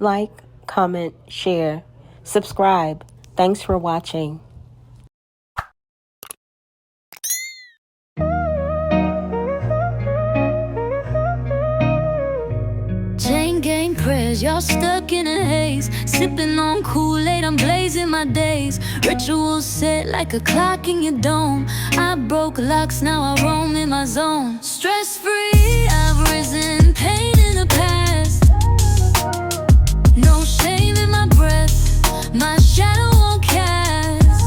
like, comment, share, subscribe. Thanks for watching. Chain gang prayers, y'all stuck in a haze. Sipping on Kool-Aid, I'm blazing my days. Rituals set like a clock in your dome. I broke locks, now I roam in my zone. Stress-free, I've risen, pain in the past. No shame in my breath, my shadow won't cast.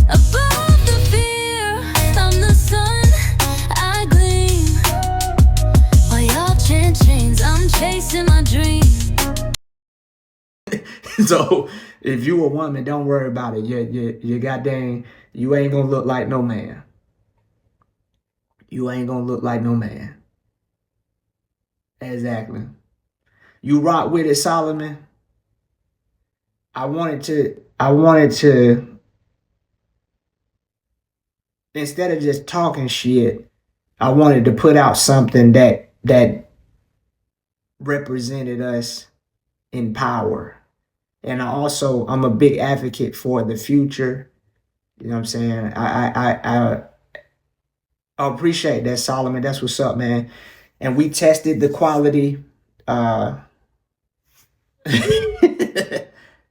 Above the fear, I'm the sun, I gleam. While y'all chant chains, I'm chasing my dream. So if you a woman, don't worry about it. You goddamn, you ain't gonna look like no man. You ain't gonna look like no man. Exactly. You rock with it, Solomon. I wanted to instead of just talking shit, I wanted to put out something that represented us in power. And I'm a big advocate for the future. You know what I'm saying? I appreciate that, Solomon. That's what's up, man. And we tested the quality.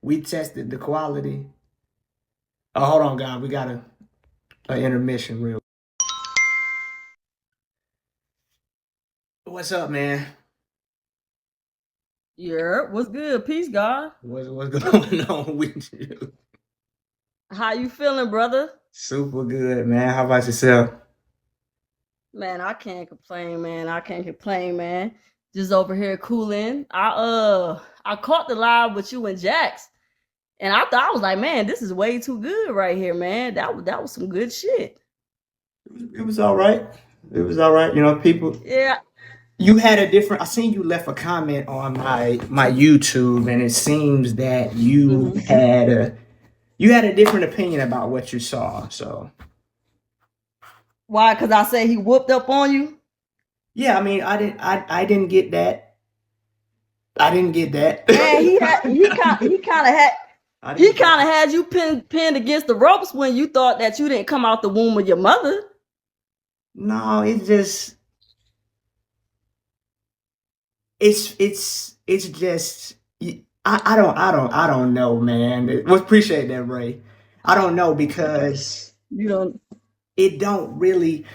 We tested the quality. Oh, hold on, guys. We got an intermission real. What's up, man? Yeah, what's good? Peace, God. What's going on with you? How you feeling, brother? Super good, man. How about yourself? Man, I can't complain, man. Just over here cooling. I caught the live with you and Jax, and I was like, man, this is way too good right here, man. That was some good shit. It was all right. It was all right. You know, people. Yeah. You had a different. I seen you left a comment on my YouTube, and it seems that you had a different opinion about what you saw. So why? Because I say he whooped up on you. Yeah, I mean, I didn't get that. I didn't get that. Man, he kind of had you pinned against the ropes when you thought that you didn't come out the womb of your mother. No, it's just I don't know, man. Well, appreciate that, Ray. I don't know because You don't. it don't really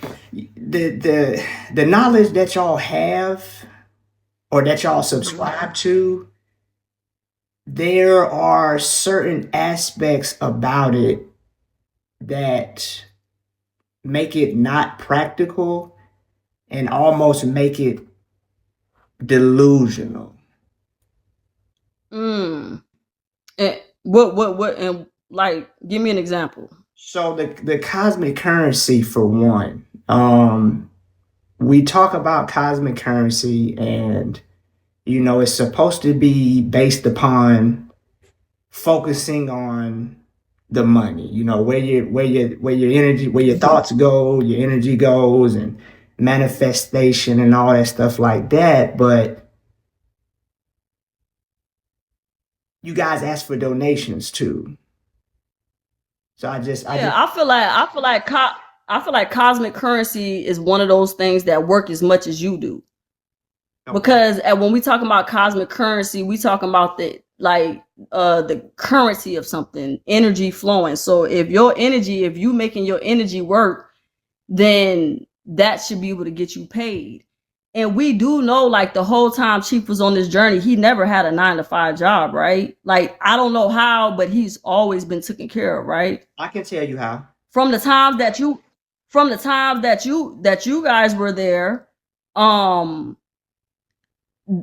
the knowledge that y'all have or that y'all subscribe to, there are certain aspects about it that make it not practical and almost make it delusional. And what and like give me an example. So the cosmic currency, for one, we talk about cosmic currency, and you know it's supposed to be based upon focusing on the money. You know where your energy, where your thoughts go, your energy goes, and manifestation and all that stuff like that. But you guys ask for donations too. So I feel like cosmic currency is one of those things that work as much as you do. Okay. Because when we talk about cosmic currency, we talking about the currency of something, energy flowing. So if you making your energy work, then that should be able to get you paid. And we do know, like, the whole time Chief was on this journey, he never had a 9-to-5 job, right? Like, I don't know how, but he's always been taken care of, right? I can tell you how. From the time that you guys were there,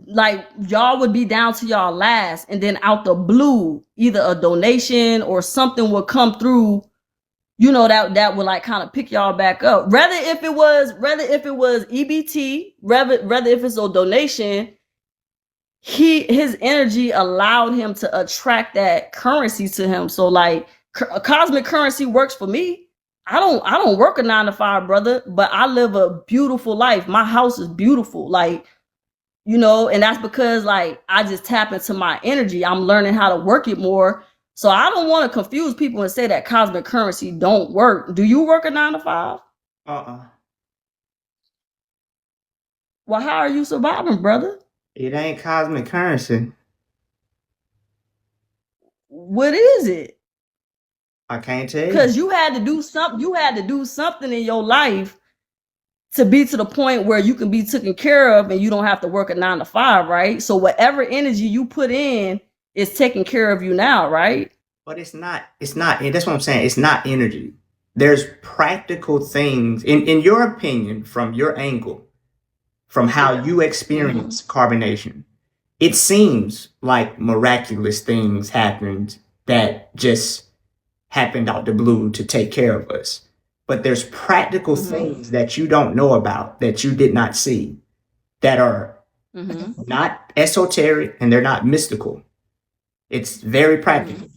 like, y'all would be down to y'all last, and then out the blue, either a donation or something would come through, you know, that would like kind of pick y'all back up. Rather if it was EBT, rather if it's a donation, his energy allowed him to attract that currency to him. So like cosmic currency works for me. I don't work a 9-to-5, brother, but I live a beautiful life. My house is beautiful. Like you know, and that's because like I just tap into my energy. I'm learning how to work it more. So I don't want to confuse people and say that cosmic currency don't work. Do you work a 9 to 5? Well, how are you surviving, brother? It ain't cosmic currency. What is it? I can't tell you. Because you had to do something. You had to do something in your life to be to the point where you can be taken care of and you don't have to work a 9 to 5, right? So whatever energy you put in is taking care of you now, right? But it's not, that's what I'm saying. It's not energy. There's practical things, in your opinion, from your angle, from how you experience carbonation. It seems like miraculous things happened that just happened out the blue to take care of us. But there's practical things that you don't know about, that you did not see, that are not esoteric and they're not mystical. It's very practical.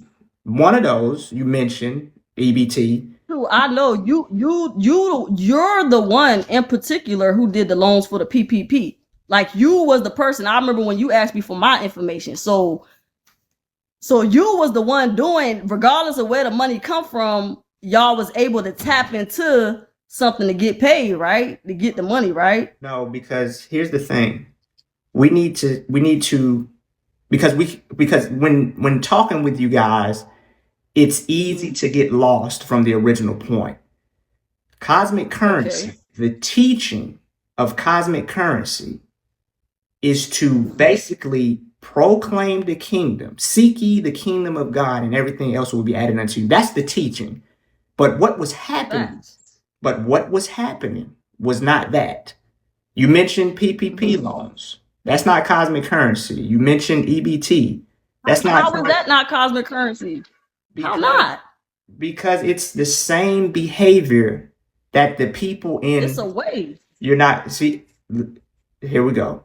One of those you mentioned, EBT. I know you're the one in particular who did the loans for the PPP. Like you was the person. I remember when you asked me for my information. So you was the one doing, regardless of where the money come from, y'all was able to tap into something to get paid, right? To get the money, right? No, because here's the thing. We need to because when talking with you guys, it's easy to get lost from the original point. Cosmic currency, the teaching of cosmic currency is to basically proclaim the kingdom. Seek ye the kingdom of God and everything else will be added unto you. That's the teaching. But what was happening? Was not that. You mentioned PPP loans. That's not cosmic currency. You mentioned EBT. That's not. How is that not cosmic currency? How not? Because it's the same behavior that the people in. It's a way. You're not. See, here we go.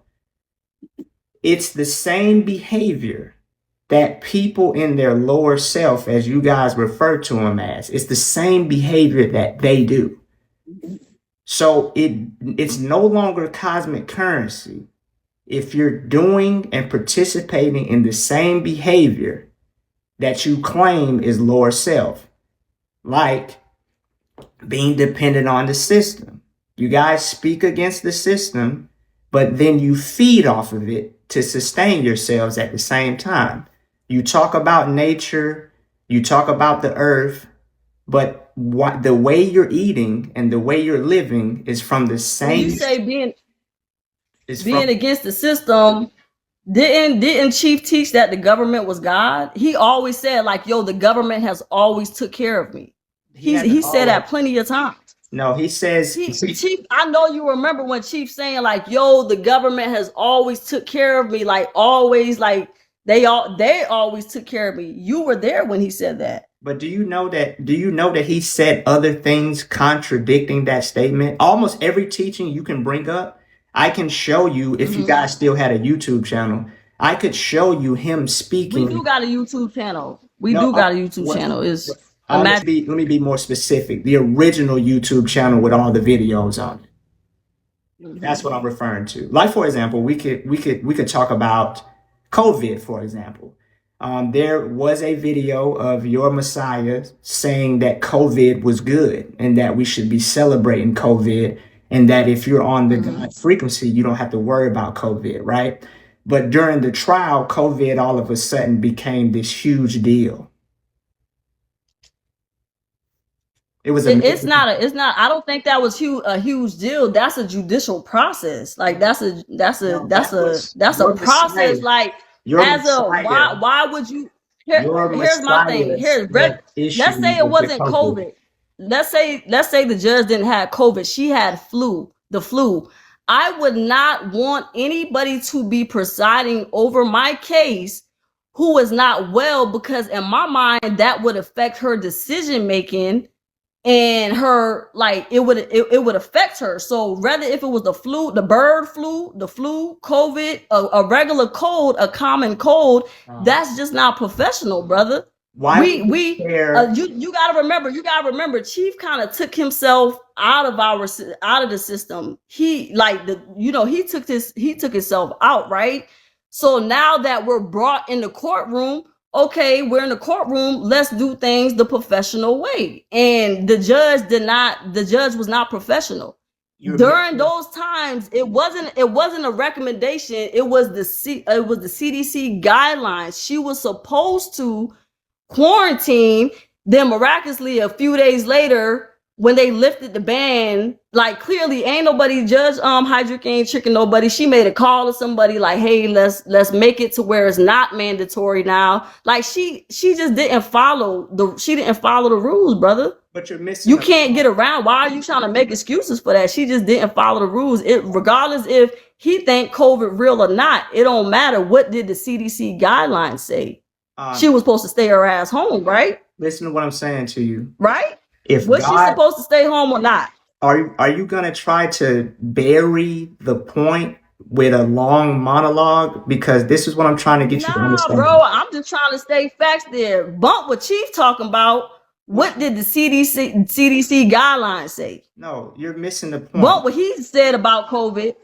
It's the same behavior that people in their lower self, as you guys refer to them as, it's the same behavior that they do. So it's no longer cosmic currency if you're doing and participating in the same behavior that you claim is lower self, like being dependent on the system. You guys speak against the system, but then you feed off of it to sustain yourselves at the same time. You talk about nature, you talk about the earth, but the way you're eating and the way you're living is from the same. When you say being against the system, didn't Chief teach that the government was God? He always said like, yo, the government has always took care of me. He said that plenty of times. No, he says, Chief, I know you remember when Chief saying like, yo, the government has always took care of me, like always, like they always took care of me. You were there when he said that. But do you know that he said other things contradicting that statement? Almost every teaching you can bring up, I can show you. If you guys still had a YouTube channel, I could show you him speaking. We do got a YouTube channel. Let me be more specific. The original YouTube channel with all the videos on it. That's what I'm referring to. Like, for example, we could talk about COVID, for example. There was a video of your Messiah saying that COVID was good and that we should be celebrating COVID and that if you're on the God frequency, you don't have to worry about COVID, right? But during the trial, COVID all of a sudden became this huge deal. It's not. I don't think that was a huge deal. That's a judicial process. Like that's a process. Like why would you? Here's my thing. Let's say it wasn't COVID. Let's say the judge didn't have COVID. She had the flu. I would not want anybody to be presiding over my case who is not well, because in my mind that would affect her decision making. And her, like, it would affect her. So rather if it was the flu, the bird flu, the flu, COVID, a regular cold, a common cold, that's just not professional, brother. Why would you we care? you gotta remember, Chief kind of took himself out of the system. He like he took himself out, right? So now that we're brought in the courtroom, okay, we're in the courtroom, let's do things the professional way. And the judge was not professional. During those times, it wasn't a recommendation, it was the CDC guidelines. She was supposed to quarantine. Then miraculously, a few days later, when they lifted the ban, like clearly ain't nobody, Judge Hydrick ain't tricking nobody. She made a call to somebody like, hey, let's make it to where it's not mandatory now. Like she just didn't follow the rules, brother. But you're missing. You can't get around. Why are you trying to make excuses for that? She just didn't follow the rules. Regardless if he think COVID real or not, it don't matter. What did the CDC guidelines say? She was supposed to stay her ass home, right? Listen to what I'm saying to you. Right? If was she supposed to stay home or not? Are you gonna try to bury the point with a long monologue? Because this is what I'm trying to get you to understand. Bro, I'm just trying to stay facts there. Bump what Chief talking about. What did the CDC guidelines say? No, you're missing the point. Bump what he said about COVID.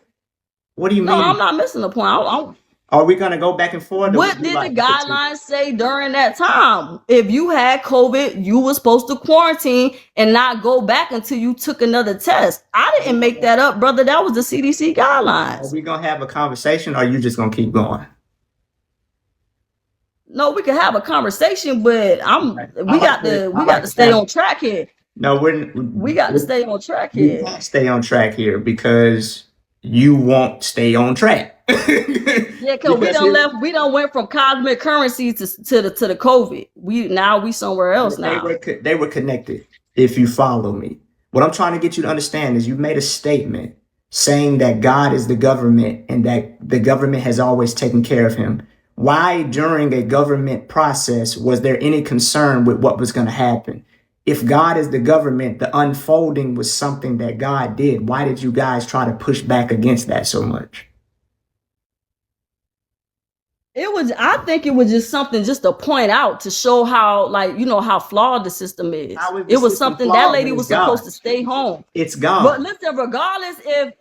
What do you mean? No, I'm not missing the point. Are we going to go back and forth? What did the guidelines say during that time? If you had COVID, you were supposed to quarantine and not go back until you took another test. I didn't make that up, brother. That was the CDC guidelines. Are we going to have a conversation, or are you just going to keep going? No, we can have a conversation, but we got to stay on track here. No, we got to stay on track here. We can't stay on track here because you won't stay on track. Yeah, because we done went from cosmic currency to the COVID. We somewhere else now. They were connected, if you follow me. What I'm trying to get you to understand is you made a statement saying that God is the government and that the government has always taken care of him. Why during a government process was there any concern with what was going to happen? If God is the government, the unfolding was something that God did. Why did you guys try to push back against that so much? I think it was just something just to point out, to show how, how flawed the system is. It was something that lady was supposed to stay home. It's God. But listen,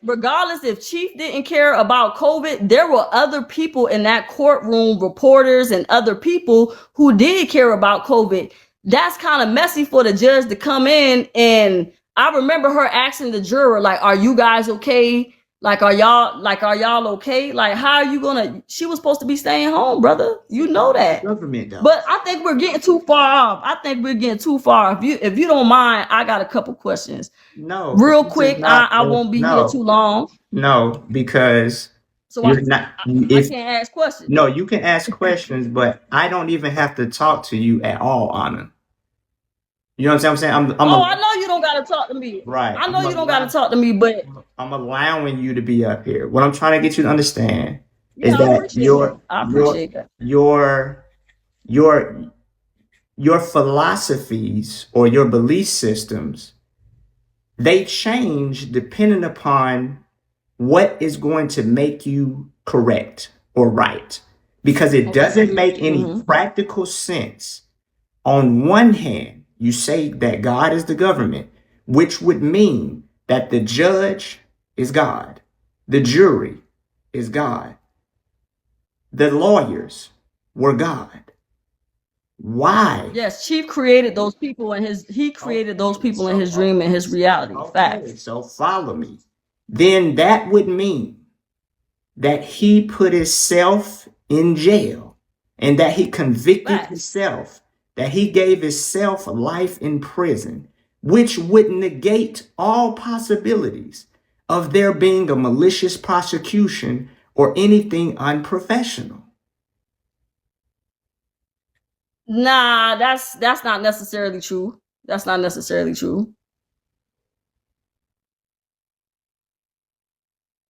regardless if Chief didn't care about COVID, there were other people in that courtroom, reporters and other people who did care about COVID. That's kind of messy for the judge to come in. And I remember her asking the juror, like, are you guys okay? Like, are y'all okay? Like, how are you gonna? She was supposed to be staying home, brother. You know that. Government, though. But I think we're getting too far off. If you don't mind, I got a couple questions. No, real quick. I won't be here too long. No, because I can't ask questions. No, you can ask questions, but I don't even have to talk to you at all, Anna. You know what I'm saying? I know you don't gotta talk to me. Right. I know you don't gotta talk to me, but I'm allowing you to be up here. What I'm trying to get you to understand is that your philosophies or your belief systems, they change depending upon what is going to make you correct or right. Because it doesn't make any practical sense. On one hand, you say that God is the government, which would mean that the judge is God, the jury is God, the lawyers were God. Why? Yes, Chief created those people in his dream and his reality. Fact. So follow me. Then that would mean that he put himself in jail and that he convicted himself, that he gave himself life in prison, which would negate all possibilities of there being a malicious prosecution or anything unprofessional. Nah, that's not necessarily true. That's not necessarily true.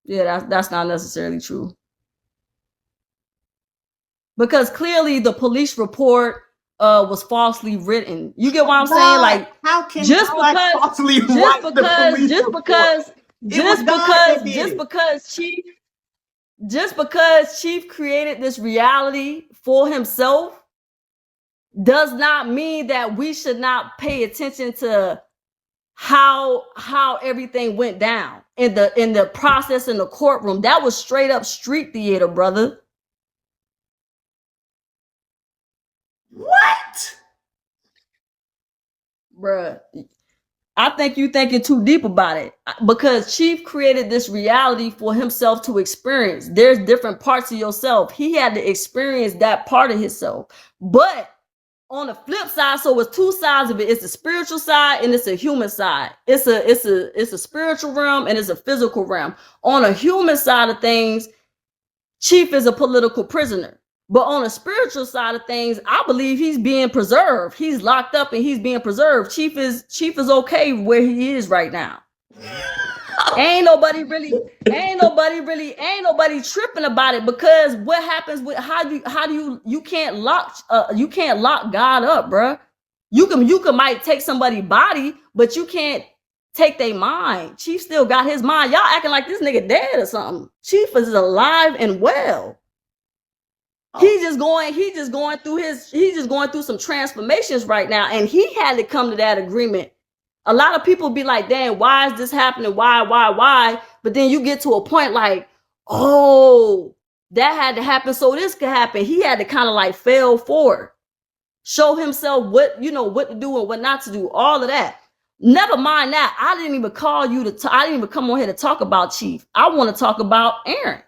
Yeah, that's not necessarily true. Because clearly the police report was falsely written. You get what I'm saying? Like, how can just because Chief created this reality for himself, does not mean that we should not pay attention to how everything went down in the process in the courtroom. That was straight up street theater, brother. What? Bruh, I think you thinking too deep about it, because Chief created this reality for himself to experience. There's different parts of yourself. He had to experience that part of himself. But on the flip side, so it's two sides of it. It's the spiritual side and it's a human side. It's a spiritual realm and it's a physical realm. On a human side of things, Chief is a political prisoner. But on a spiritual side of things, I believe he's being preserved. He's locked up and he's being preserved. Chief is okay where he is right now. Ain't nobody tripping about it, because what happens with you can't lock God up, bruh. You can might take somebody's body, but you can't take their mind. Chief still got his mind. Y'all acting like this nigga dead or something. Chief is alive and well. He's just going through some transformations right now, and he had to come to that agreement. A lot of people be like, damn, why is this happening? Why? But then you get to a point like, oh, that had to happen so this could happen. He had to kind of like fail forward, show himself what to do and what not to do, all of that. Never mind that. I didn't even call you I didn't even come on here to talk about Chief. I want to talk about Aaron,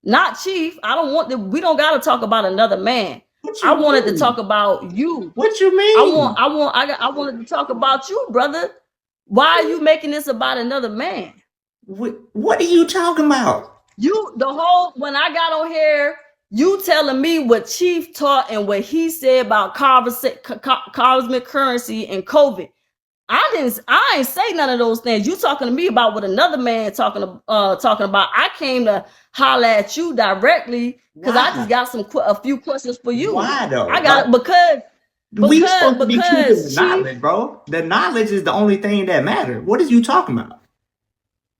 not Chief. We don't got to talk about another man. I wanted to talk about you. What you mean? I wanted to talk about you, brother. Why are you making this about another man? What are you talking about? When I got on here, you telling me what Chief taught and what he said about cosmic currency and COVID. I ain't say none of those things. You talking to me about what another man talking about. I came to holler at you directly because I just got a few questions for you. Why though? I got it because we supposed to be keeping the knowledge, bro. The knowledge is the only thing that matters. What is you talking about?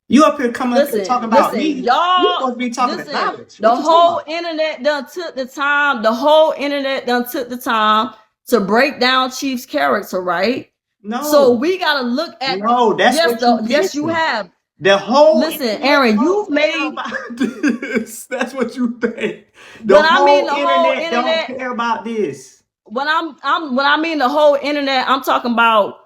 You up here talking about me? Y'all, you supposed to be talking the knowledge. The whole internet done took the time. The whole internet done took the time to break down Chief's character, right? No. So we gotta look at. No, that's yes, you have. The whole. Listen, Aaron, you've made this. That's what you think. The whole internet don't care about this. When I mean the whole internet, I'm talking about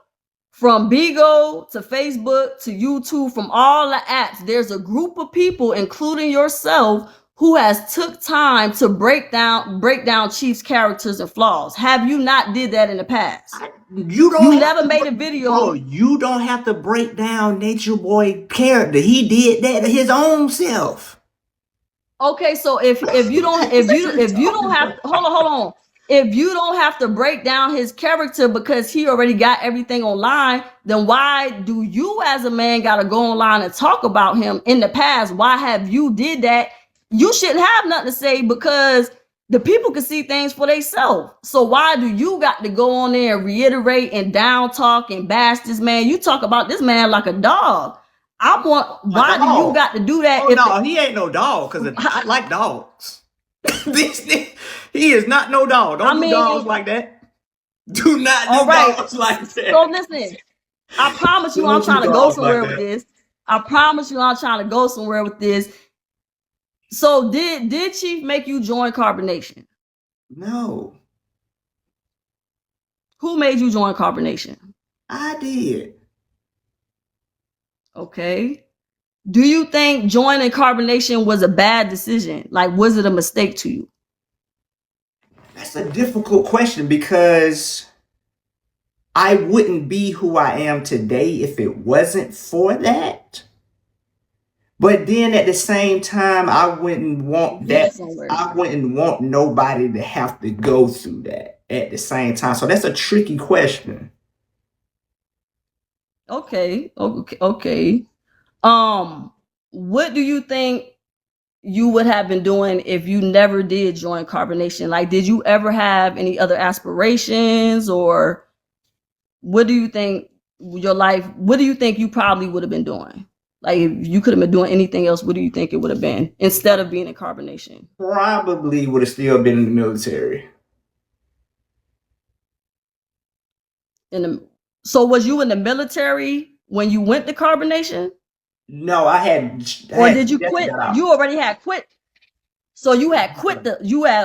from Bigo to Facebook to YouTube, from all the apps. There's a group of people, including yourself, who has took time to break down Chief's characters and flaws. Have you not did that in the past? You never made a video. Oh, you don't have to break down Nature Boy character. He did that to his own self. Okay, so if you don't have hold on. If you don't have to break down his character because he already got everything online, then why do you as a man gotta go online and talk about him in the past? Why have you did that? You shouldn't have nothing to say because the people can see things for themselves. So why do you got to go on there and reiterate and down talk and bash this man? You talk about this man like a dog. Why do you got to do that? Oh, no, he ain't no dog because I like dogs. He is not no dog. Don't do dogs like that. Do not do dogs like that. So listen, I promise you I'm trying to go somewhere with this. I promise you I'm trying to go somewhere with this. So did Chief make you join carbonation? No. Who made you join carbonation? I did. Okay. Do you think joining carbonation was a bad decision? Like, was it a mistake to you? That's a difficult question because I wouldn't be who I am today if it wasn't for that. But then at the same time, I wouldn't want that. I wouldn't want nobody to have to go through that at the same time. So that's a tricky question. Okay. What do you think you would have been doing if you never did join carbonation? Like, did you ever have any other aspirations, or what do you think what do you think you probably would have been doing? Like, if you could have been doing anything else, what do you think it would have been instead of being in carbonation? Probably would have still been in the military. So was you in the military when you went to carbonation? No, Or did you just quit? got out. You already had quit. So you had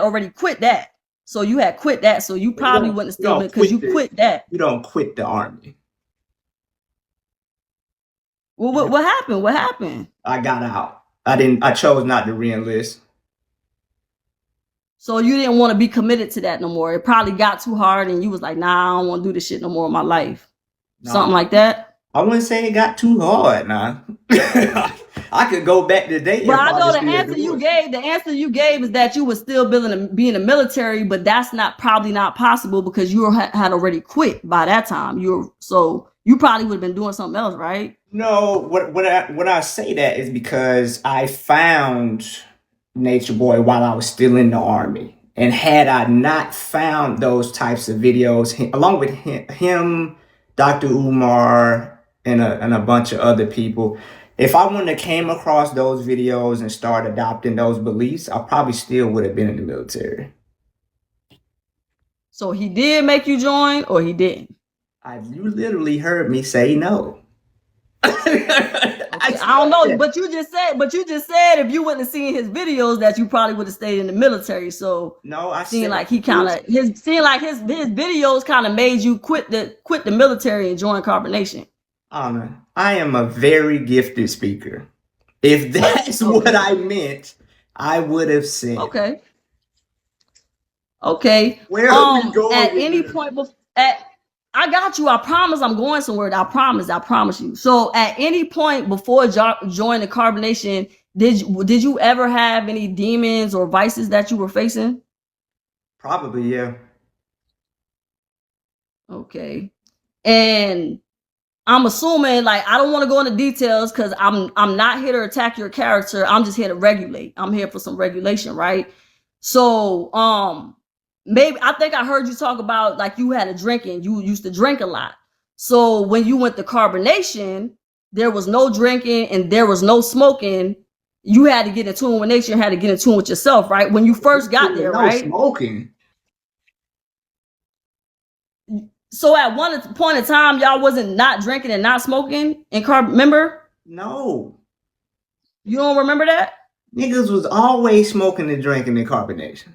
already quit that. So you had quit that. So you probably wouldn't have still been because you quit that. You don't quit the army. Well, what happened? What happened? I got out. I chose not to re-enlist. So you didn't want to be committed to that no more. It probably got too hard and you was like, nah, I don't want to do this shit no more in my life. No. Something like that. I wouldn't say it got too hard, nah. I could go back today. But I know the answer you gave is that you were still be in the military, but that's probably not possible because you had already quit by that time. So you probably would have been doing something else, right? No, when I say that is because I found Nature Boy while I was still in the army. And had I not found those types of videos, along with him, Dr. Umar, and a bunch of other people, if I wouldn't have came across those videos and started adopting those beliefs, I probably still would have been in the military. So he did make you join, or he didn't? You literally heard me say no. I don't know, but you just said if you wouldn't have seen his videos that you probably would have stayed in the military. So no, I seemed like his videos kind of made you quit the military and join carbonation. I am a very gifted speaker. If that's what I meant, I would have said. Okay. Where are we going? At any point I got you. I promise I'm going somewhere. I promise you. So at any point before joining carbonation, did you ever have any demons or vices that you were facing? Probably, yeah. Okay. And I'm assuming, like, I don't want to go into details because I'm not here to attack your character. I'm just here to regulate. I'm here for some regulation, right? So, maybe I think I heard you talk about like you had a drinking. You used to drink a lot. So when you went to carbonation, there was no drinking and there was no smoking. You had to get in tune with nature and had to get in tune with yourself, right? When you first got there, right? Smoking. So at one point in time, y'all wasn't not drinking and not smoking in remember? No. You don't remember that? Niggas was always smoking and drinking in carbonation.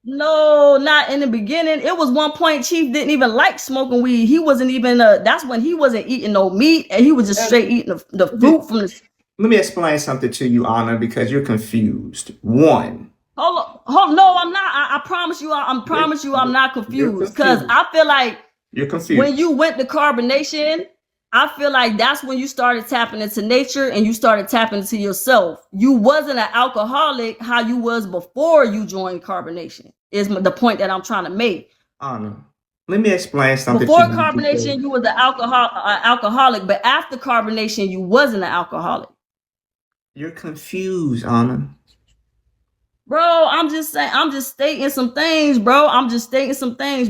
No, not in the beginning. It was one point Chief didn't even like smoking weed. He wasn't even that's when he wasn't eating no meat and he was just straight eating the fruit from the. Let me explain something to you, Anna, because you're confused. One. Hold on. No, I'm not. I promise you. I'm not confused because I feel like you're confused. When you went to carbonation, I feel like that's when you started tapping into nature and you started tapping into yourself. You wasn't an alcoholic how you was before you joined carbonation. Is the point that I'm trying to make. Anna, let me explain something. Before carbonation, you was an alcoholic, but after carbonation, you wasn't an alcoholic. You're confused, Anna. Bro, I'm just stating some things, bro.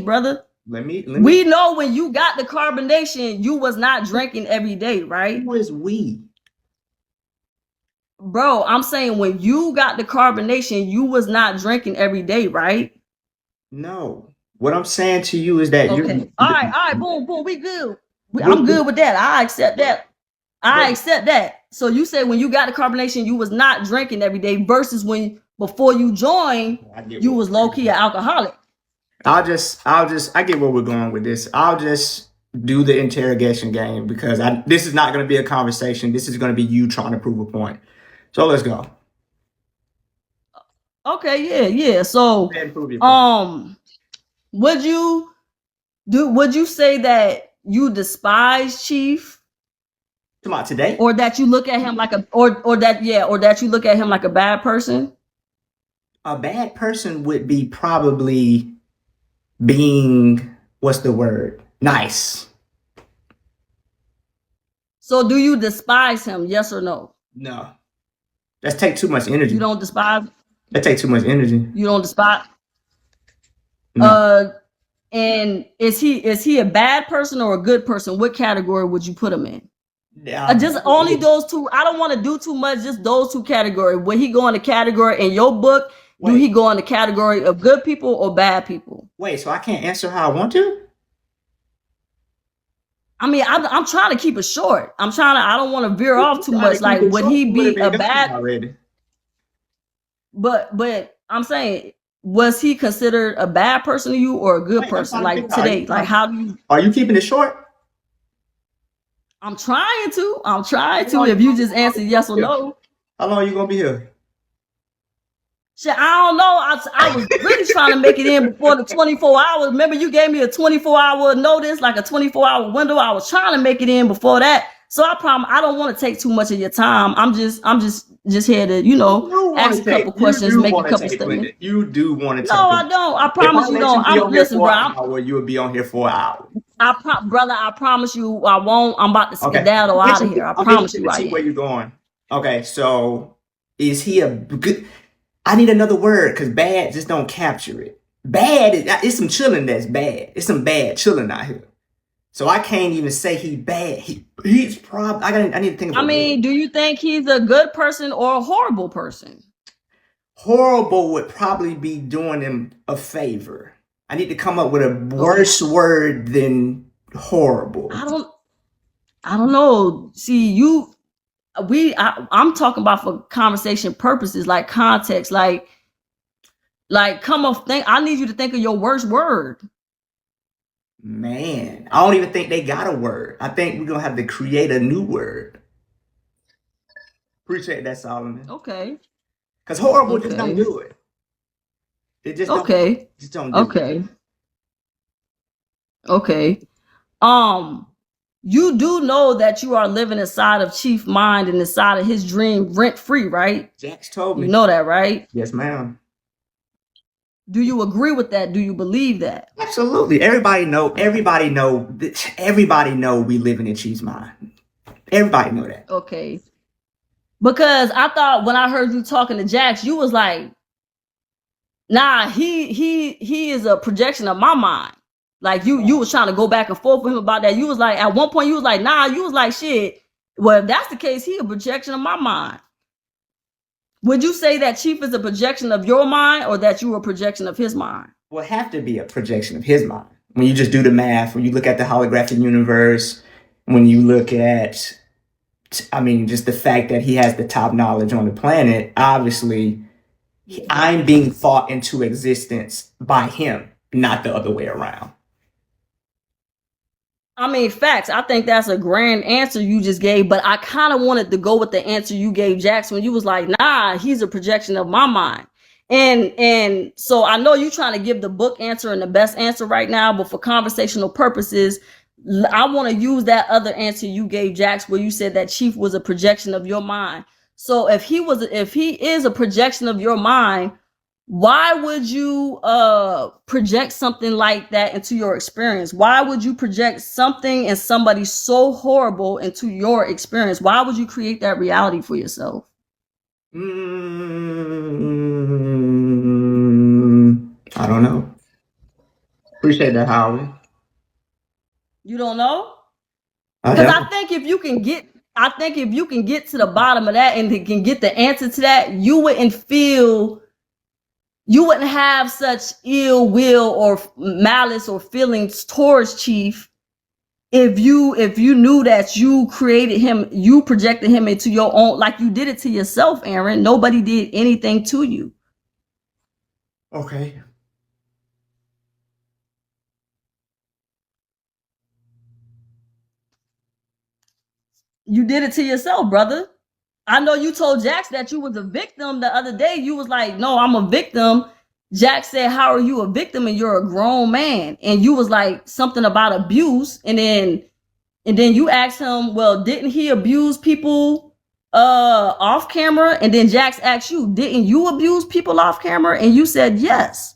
Brother. We know when you got the carbonation, you was not drinking every day, right? Who is we? Bro, I'm saying when you got the carbonation, you was not drinking every day, right? No. What I'm saying to you is that you're all right, boom, we good. I'm good with that. I accept that. So you said when you got the carbonation, you was not drinking every day versus when before you joined, you was low-key an alcoholic. I get where we're going with this. I'll just do the interrogation game because this is not going to be a conversation. This is going to be you trying to prove a point. So let's go. Okay, yeah. So, would you say that you despise Chief? About today? Or that you look at him like that you look at him like a bad person? A bad person would be probably being, what's the word? Nice. So do you despise him? Yes or no? No. That's take too much energy. You don't despise? That take too much energy. You don't despise? No. And is he a bad person or a good person? What category would you put him in? Just only those two. I don't want to do too much. Just those two categories. Would he go in the category in your book? Do he go in the category of good people or bad people? Wait, so I can't answer how I want to? I mean, I'm trying to keep it short. I don't want to veer off too much. Like, would he be a bad? Already. But I'm saying, was he considered a bad person to you or a good person? Like today, like how do you? Are you keeping it short? I'm trying to. If you just answer yes or no. How long are you gonna be here? Shit, I don't know. I was really trying to make it in before the 24 hours. Remember, you gave me a 24-hour notice, like a 24-hour window. I was trying to make it in before that. So I promise I don't want to take too much of your time. I'm just here to, ask a couple questions, make a couple statements. You do want to take No, I don't. I promise you don't. Listen, bro. You would be on here for an hour. Brother, I promise you I won't. I'm about to skedaddle out of here. I promise you I am. Where you going? Okay, so is he a good? I need another word because bad just don't capture it. Bad it's some chilling that's bad. It's some bad chilling out here. So I can't even say he bad. He's probably I need to think about do you think he's a good person or a horrible person? Horrible would probably be doing him a favor. I need to come up with a worse word than horrible. I don't know. See, I'm talking about for conversation purposes, like context, like come on, I need you to think of your worst word. Man, I don't even think they got a word. I think we're gonna have to create a new word. Appreciate that, Solomon. Okay. Because horrible just don't do it. It just don't, just don't do it. Okay. You do know that you are living inside of Chief mind and inside of his dream rent free, right? Jax told me. You know that, right? Yes, ma'am. Do you agree with that? Do you believe that? Absolutely. Everybody know we living in Chief's mind. Everybody know that. Okay. Because I thought when I heard you talking to Jax, you was like, nah, he is a projection of my mind. Like you was trying to go back and forth with him about that. You was like, at one point you was like, nah, you was like, shit. Well, if that's the case, he a projection of my mind. Would you say that Chief is a projection of your mind or that you are a projection of his mind? Well, it have to be a projection of his mind. When you just do the math, when you look at the holographic universe, when you look at, just the fact that he has the top knowledge on the planet, obviously, I'm being thought into existence by him, not the other way around. Facts. I think that's a grand answer you just gave, but I kind of wanted to go with the answer you gave Jax when you was like, nah, he's a projection of my mind. And so I know you're trying to give the book answer and the best answer right now, but for conversational purposes, I want to use that other answer you gave Jax where you said that Chief was a projection of your mind. So if he is a projection of your mind, why would you project something like that into your experience? Why would you project something and somebody so horrible into your experience? Why would you create that reality for yourself? I don't know. Appreciate that, Howard. You don't know? Because I think if you can get to the bottom of that and can get the answer to that, you wouldn't have such ill will or malice or feelings towards Chief if you knew that you created him, you projected him into your own, like you did it to yourself, Aaron. Nobody did anything to you. Okay. You did it to yourself, brother. I know you told Jax that you was a victim the other day. You was like, no, I'm a victim. Jax said, how are you a victim and you're a grown man? And you was like something about abuse. And then you asked him, well, didn't he abuse people off camera? And then Jax asked you, didn't you abuse people off camera? And you said yes.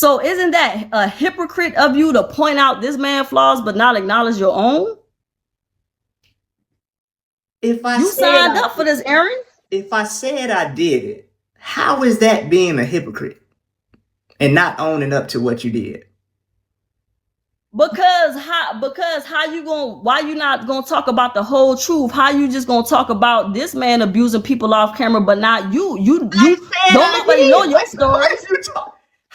So isn't that a hypocrite of you to point out this man's flaws but not acknowledge your own? If I You said signed up for this, Aaron. if I said I did it, how is that being a hypocrite and not owning up to what you did? Because how you gonna, why you not gonna talk about the whole truth? How you just gonna talk about this man abusing people off camera but not you? You don't nobody know your story.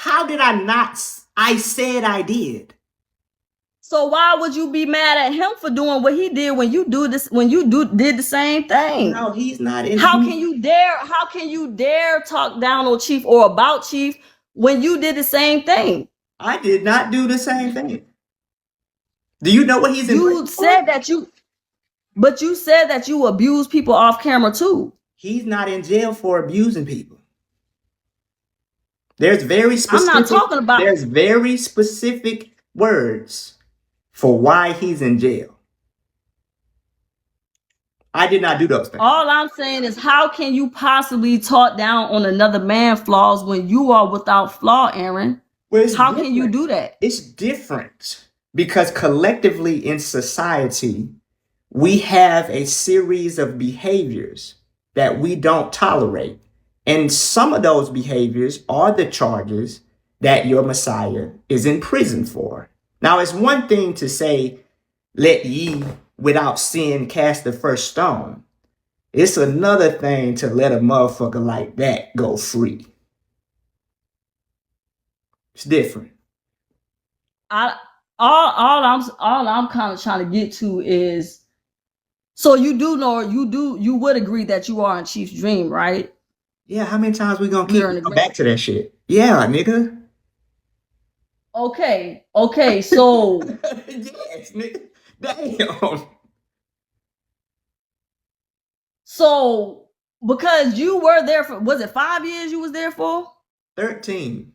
How did I not? I said I did. So why would you be mad at him for doing what he did when you did the same thing? No, he's not in. How can you dare talk down on Chief or about Chief when you did the same thing? I did not do the same thing. Do you know what he's in? You said that you abuse people off camera too. He's not in jail for abusing people. There's very specific. I'm not talking about. There's very specific words for why he's in jail. I did not do those things. All I'm saying is, how can you possibly talk down on another man's flaws when you are without flaw, Aaron? Well, how can you do that? It's different because collectively in society, we have a series of behaviors that we don't tolerate. And some of those behaviors are the charges that your Messiah is in prison for. Now, it's one thing to say, let ye without sin cast the first stone. It's another thing to let a motherfucker like that go free. It's different. All I'm kind of trying to get to is, so you would agree that you are in Chief's dream, right? Yeah, how many times we gonna keep going back to that shit? Yeah, nigga. Okay, so yes, nigga. Damn. So because you were there for, was it 5 years you was there for? 13.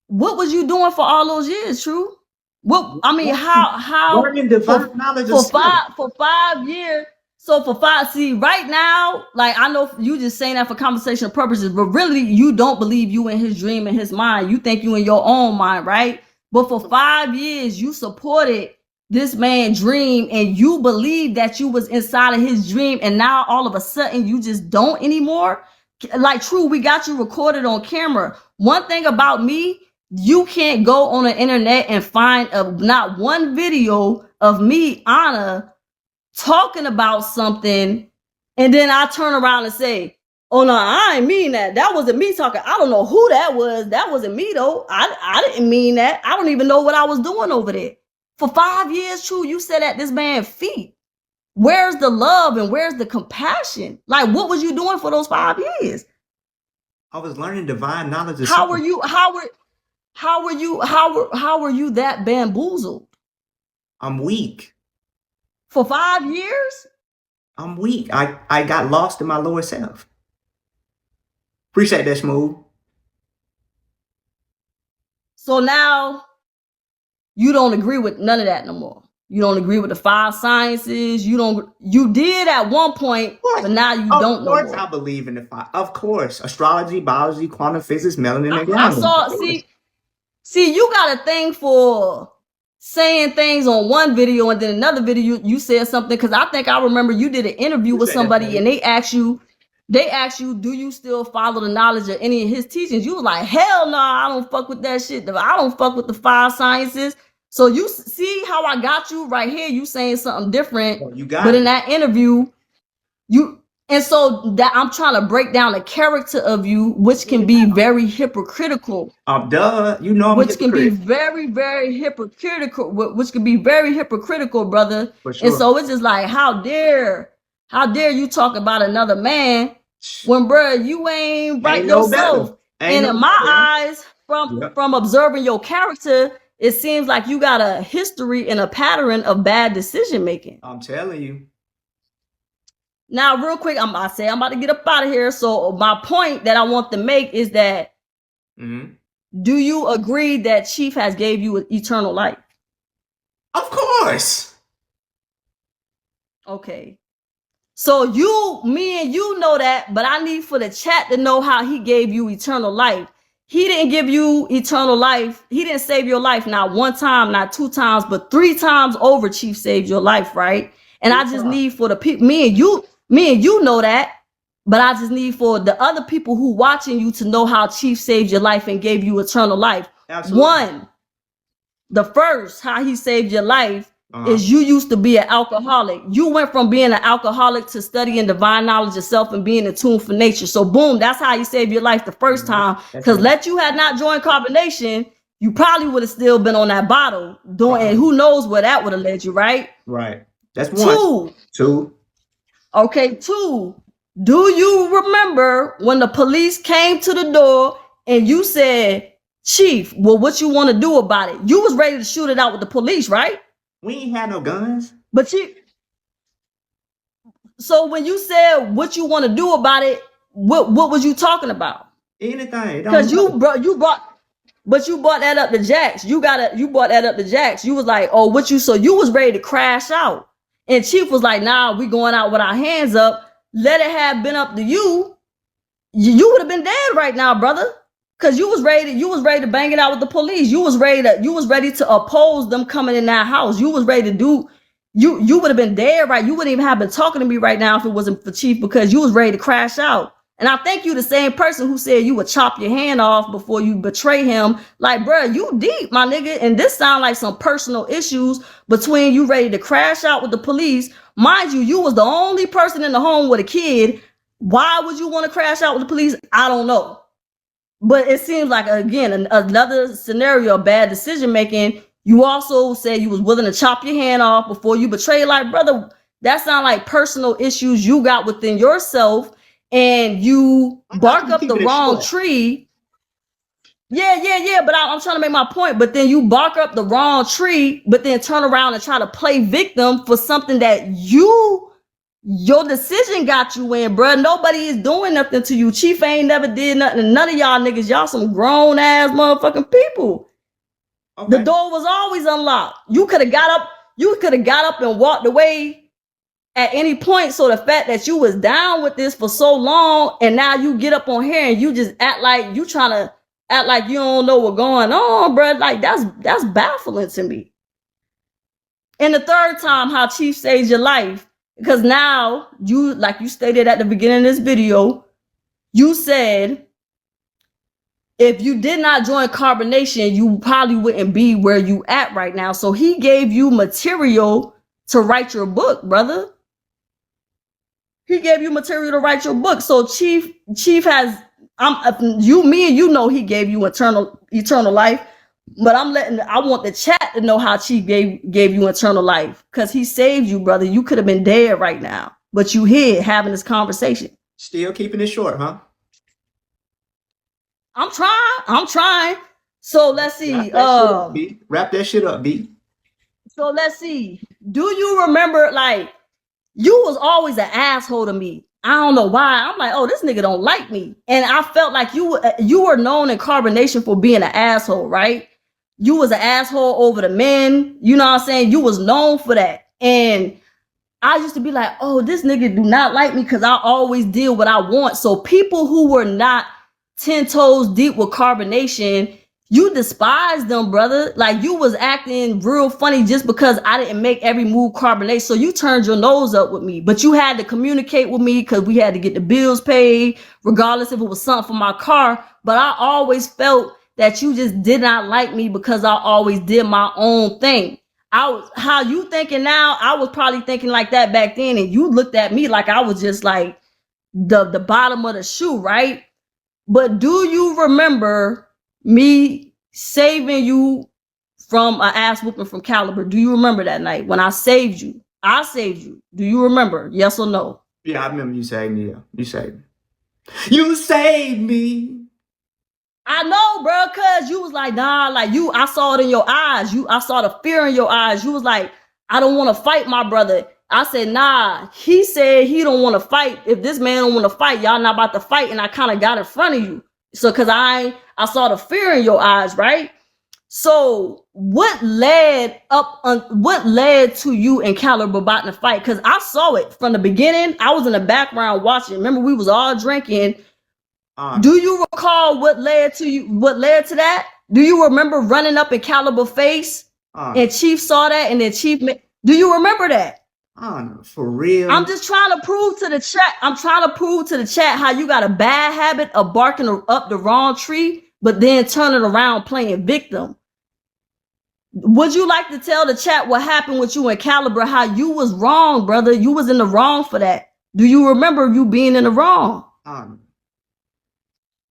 What was you doing for all those years, True? What I mean, how learning divine knowledge for 5 years. So for 5, see, right now, like I know you just saying that for conversational purposes, but really you don't believe you in his dream, in his mind. You think you in your own mind, right? But for 5 years, you supported this man's dream and you believe that you was inside of his dream, and now all of a sudden you just don't anymore. Like, True, we got you recorded on camera. One thing about me, you can't go on the internet and find not one video of me, Anna, talking about something, and then I turn around and say, oh no, I ain't mean that. That wasn't me talking. I don't know who that was. That wasn't me though. I didn't mean that. I don't even know what I was doing over there. For 5 years, True, you sat at this man's feet. Where's the love and where's the compassion? Like, what was you doing for those 5 years? I was learning divine knowledge. How were you that bamboozled? I'm weak. For 5 years? I'm weak. I got lost in my lower self. Appreciate that, Smooth. So now you don't agree with none of that no more. You don't agree with the 5 sciences. You did at one point, but now you don't know. Of course, I believe in the 5. Of course, astrology, biology, quantum physics, melanin, and I saw. See, you got a thing for saying things on one video and then another video you said something, because I think I remember you did an interview with somebody and they asked you, do you still follow the knowledge of any of his teachings? You was like, hell no, I don't fuck with that shit. I don't fuck with the 5 sciences. So you see how I got you right here. You saying something different, but in that interview, and so that I'm trying to break down the character of you, which can be very hypocritical. Duh, you know, which can be very, very hypocritical. Which can be very hypocritical, brother. For sure. And so it's just like, how dare you talk about another man when, bro, you ain't right yourself. And in my eyes, from observing your character, it seems like you got a history and a pattern of bad decision making. I'm telling you. Now, real quick, I'm about to get up out of here. So my point that I want to make is that, do you agree that Chief has gave you eternal life? Of course. Okay. So me and you know that, but I need for the chat to know how he gave you eternal life. he didn't give you eternal life. He didn't save your life not one time, not two times, but 3 times over. Chief saved your life, right? And I just need for the people, me and you know that, but I just need for the other people who watching you to know how Chief saved your life and gave you eternal life. Absolutely. One, the first, how he saved your life is you used to be an alcoholic. You went from being an alcoholic to studying divine knowledge yourself and being in tune for nature. So boom, that's how he saved your life the first time. Because let you had not joined carbonation, you probably would have still been on that bottle doing, and who knows where that would have led you, right? Right. That's one. Two. Okay, 2. Do you remember when the police came to the door and you said, Chief, well, what you want to do about it? You was ready to shoot it out with the police, right? We ain't had no guns. But so when you said what you want to do about it, what was you talking about? Anything. Because you brought that up to Jax. You brought that up to Jax. You was like, oh, so you was ready to crash out. And Chief was like, nah, we going out with our hands up. Let it have been up to you. You would have been dead right now, brother. Cause you was ready to bang it out with the police. You was ready to oppose them coming in that house. You was ready to do, you would have been dead, right? You wouldn't even have been talking to me right now if it wasn't for Chief, because you was ready to crash out. And I think you the same person who said you would chop your hand off before you betray him. Like, bro, you deep, my nigga. And this sound like some personal issues between you ready to crash out with the police. Mind you, you was the only person in the home with a kid. Why would you want to crash out with the police? I don't know. But it seems like, again, another scenario of bad decision making. You also said you was willing to chop your hand off before you betray. Like, brother, that sounds like personal issues you got within yourself, and you bark up the wrong tree. Yeah. But I'm trying to make my point. But then you bark up the wrong tree, but then turn around and try to play victim for something that your decision got you in, bro. Nobody is doing nothing to you. Chief ain't never did nothing. None of y'all niggas, y'all some grown ass motherfucking people. Okay. The door was always unlocked. You could have got up and walked away at any point. So the fact that you was down with this for so long, and now you get up on here and you just act like you trying to act like you don't know what's going on, bro. Like that's baffling to me. And the third time, how Chief saves your life. Because now you, like you stated at the beginning of this video, you said if you did not join carbonation, you probably wouldn't be where you at right now. So he gave you material to write your book, brother. He gave you material to write your book. So Chief has, me and you know he gave you eternal life. But I want the chat to know how Chief gave you eternal life, because he saved you, brother. You could have been dead right now, but you here having this conversation. Still keeping it short, huh? I'm trying. So let's see. Wrap that shit up, B. So let's see. Do you remember, like, you was always an asshole to me. I don't know why. I'm like, oh, this nigga don't like me. And I felt like you were known in carbonation for being an asshole, right? You was an asshole over the men. You know what I'm saying? You was known for that. And I used to be like, oh, this nigga do not like me because I always did what I want. So people who were not 10 toes deep with carbonation, you despised them, brother. Like, you was acting real funny just because I didn't make every move carbonate. So you turned your nose up with me. But you had to communicate with me because we had to get the bills paid, regardless if it was something for my car. But I always felt that you just did not like me because I always did my own thing. How you thinking now, I was probably thinking like that back then, and you looked at me like I was just like the bottom of the shoe, right? But do you remember me saving you from an ass whooping from Caliber? Do you remember that night when I saved you? I saved you. Do you remember? Yes or no? Yeah, I remember you saved me. Yeah. You saved me. You saved me. I know, bro, cause you was like, nah, like I saw it in your eyes. I saw the fear in your eyes. You was like, I don't want to fight my brother. I said, nah, he said he don't want to fight. If this man don't want to fight, y'all not about to fight. And I kind of got in front of you. So, cause I saw the fear in your eyes, right? So what led to you and Caliber about to fight? Cause I saw it from the beginning. I was in the background watching. Remember, we was all drinking. Do you recall what led to that? Do you remember running up in Caliber face and Chief saw that and then Chief do you remember that? For real. I'm just trying to prove to the chat. I'm trying to prove to the chat how you got a bad habit of barking up the wrong tree, but then turning around playing victim. Would you like to tell the chat what happened with you and Caliber? How you was wrong, brother? You was in the wrong for that. Do you remember you being in the wrong?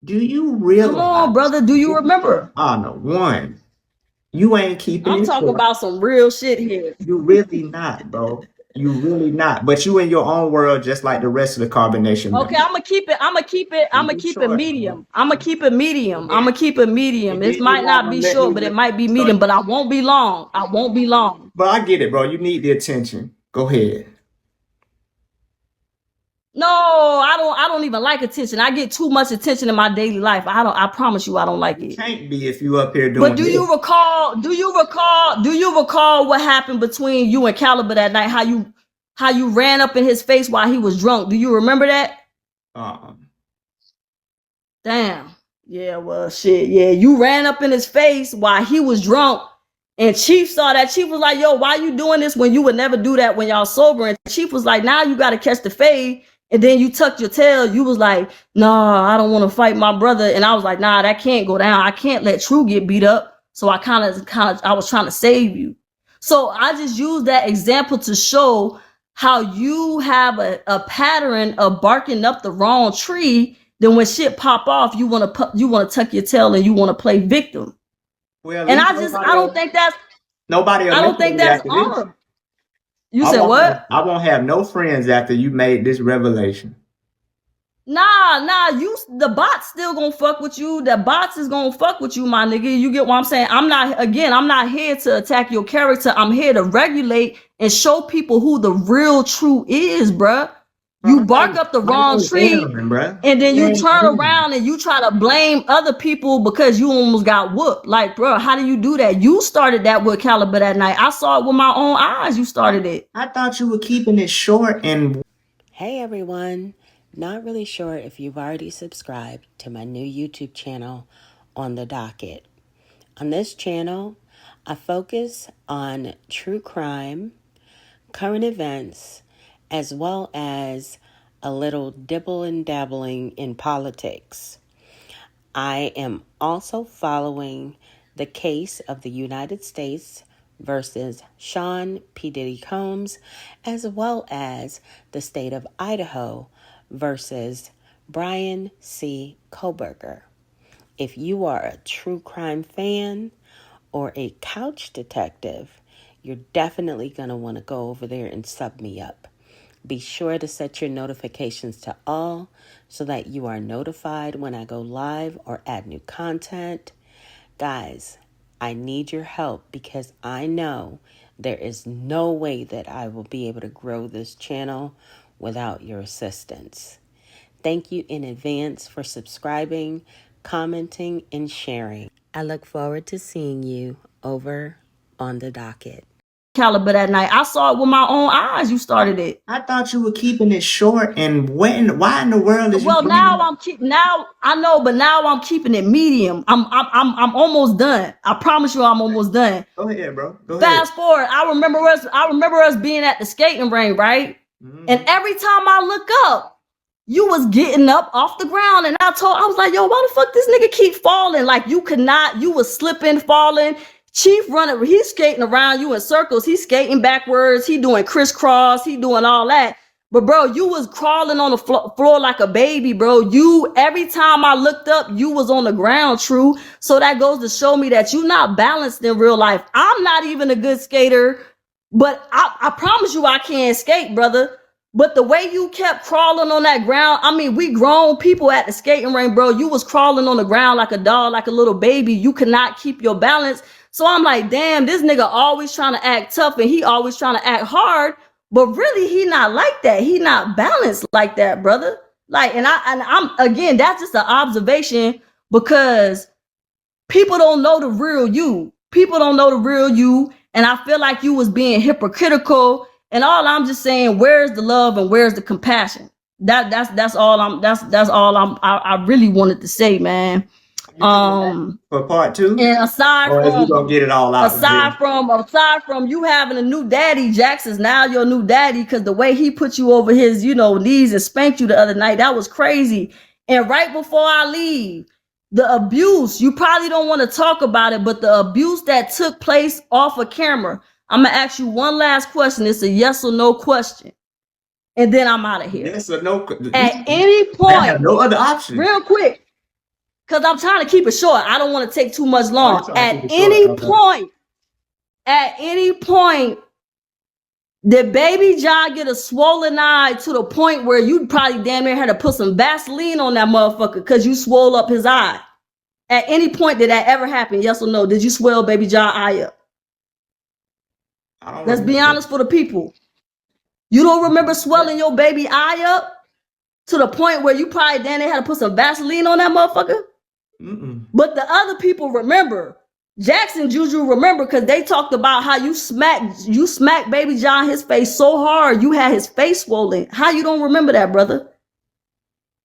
Do you realize? Come on, brother. Do you remember? No. One, you ain't keeping. I'm talking about some real shit here. You really not, bro. You really not. But you in your own world, just like the rest of the carbonation. Okay, I'm gonna keep it medium. I'm gonna keep it medium. This might not be short, but it might be medium. But I won't be long. But I get it, bro. You need the attention. Go ahead. No, I don't even like attention. I get too much attention in my daily life. I promise you I don't like it. It can't be if you up here doing. But do you recall what happened between you and Caliber that night? How you ran up in his face while he was drunk? Do you remember that? Damn. Yeah, well shit. Yeah, you ran up in his face while he was drunk. And Chief saw that. Chief was like, yo, why you doing this when you would never do that when y'all sober? And Chief was like, now you got to catch the fade. And then you tucked your tail. You was like, nah, I don't want to fight my brother. And I was like, nah, that can't go down. I can't let True get beat up. So I I was trying to save you. So I just used that example to show how you have a pattern of barking up the wrong tree. Then when shit pop off, you want to tuck your tail and you want to play victim. Well, and I don't think that's nobody. I don't think that's honorable. You said what? I won't have no friends after you made this revelation. Nah, the bots still gonna fuck with you. The bots is gonna fuck with you, my nigga. You get what I'm saying? I'm not here to attack your character. I'm here to regulate and show people who the real True is, bruh. You bark up the wrong tree, and then you turn around and you try to blame other people because you almost got whooped. Like, bro, how do you do that? You started that with Caliber that night. I saw it with my own eyes. You started it. I thought you were keeping it short and... Hey, everyone. Not really sure if you've already subscribed to my new YouTube channel, On the Docket. On this channel, I focus on true crime, current events, as well as a little dibble and dabbling in politics. I am also following the case of the United States versus Sean P. Diddy Combs, as well as the state of Idaho versus Brian C. Koberger. If you are a true crime fan or a couch detective, you're definitely going to want to go over there and sub me up. Be sure to set your notifications to all so that you are notified when I go live or add new content. Guys, I need your help because I know there is no way that I will be able to grow this channel without your assistance. Thank you in advance for subscribing, commenting, and sharing. I look forward to seeing you over on the docket. Caliber that night. I saw it with my own eyes. You started it. I thought you were keeping it short. And why in the world is well? Now I'm keeping it medium. I'm almost done. I promise you, I'm almost done. Go ahead, bro. Fast forward. I remember us being at the skating ring, right? Mm-hmm. And every time I look up, you was getting up off the ground, and I was like, yo, why the fuck this nigga keep falling? Like you was slipping, falling. Chief running, he's skating around you in circles. He's skating backwards. He doing crisscross. He doing all that. But bro, you was crawling on the floor like a baby, bro. Every time I looked up, you was on the ground, True. So that goes to show me that you not balanced in real life. I'm not even a good skater, but I promise you I can't skate, brother. But the way you kept crawling on that ground, I mean, we grown people at the skating ring, bro. You was crawling on the ground like a dog, like a little baby. You could not keep your balance. So I'm like, damn, this nigga always trying to act tough and he always trying to act hard. But really, he not like that. He not balanced like that, brother. Like, and I'm again, that's just an observation because people don't know the real you. People don't know the real you. And I feel like you was being hypocritical. And all I'm just saying, where's the love and where's the compassion? That's all I really wanted to say, man. For part two? And aside Or is we from gonna get it all out? aside from you having a new daddy, Jackson's now your new daddy, because the way he put you over his, knees and spanked you the other night, that was crazy. And right before I leave, the abuse, you probably don't want to talk about it, but the abuse that took place off of camera, I'm gonna ask you one last question. It's a yes or no question, and then I'm out of here. Yes or no? At any I point, have no other option. real quick, because I'm trying to keep it short. I don't want to take too much long. Oh, at any point, did Baby John get a swollen eye to the point where you probably damn near had to put some Vaseline on that motherfucker because you swole up his eye? At any point did that ever happen? Yes or no? Did you swell Baby John eye up? Let's be honest for the people. You don't remember swelling your baby eye up to the point where you probably damn near had to put some Vaseline on that motherfucker? Mm-mm. But the other people remember. Jackson Juju remember, because they talked about how you smacked Baby John his face so hard you had his face swollen. How you don't remember that, brother?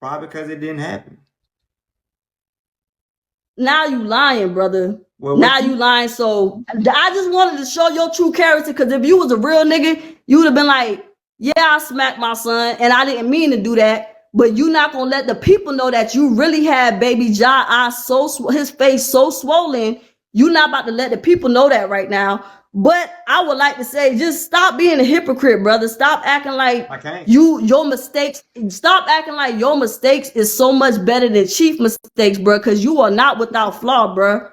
Probably because it didn't happen. Now you lying, brother. Well, now you lying. So I just wanted to show your true character, because if you was a real nigga, you would have been like, yeah, I smacked my son and I didn't mean to do that. But you not gonna let the people know that you really had Baby John his face so swollen. You not about to let the people know that right now. But I would like to say, just stop being a hypocrite, brother. Stop acting like your mistakes. Stop acting like your mistakes is so much better than Chief mistakes, bro. Because you are not without flaw, bro.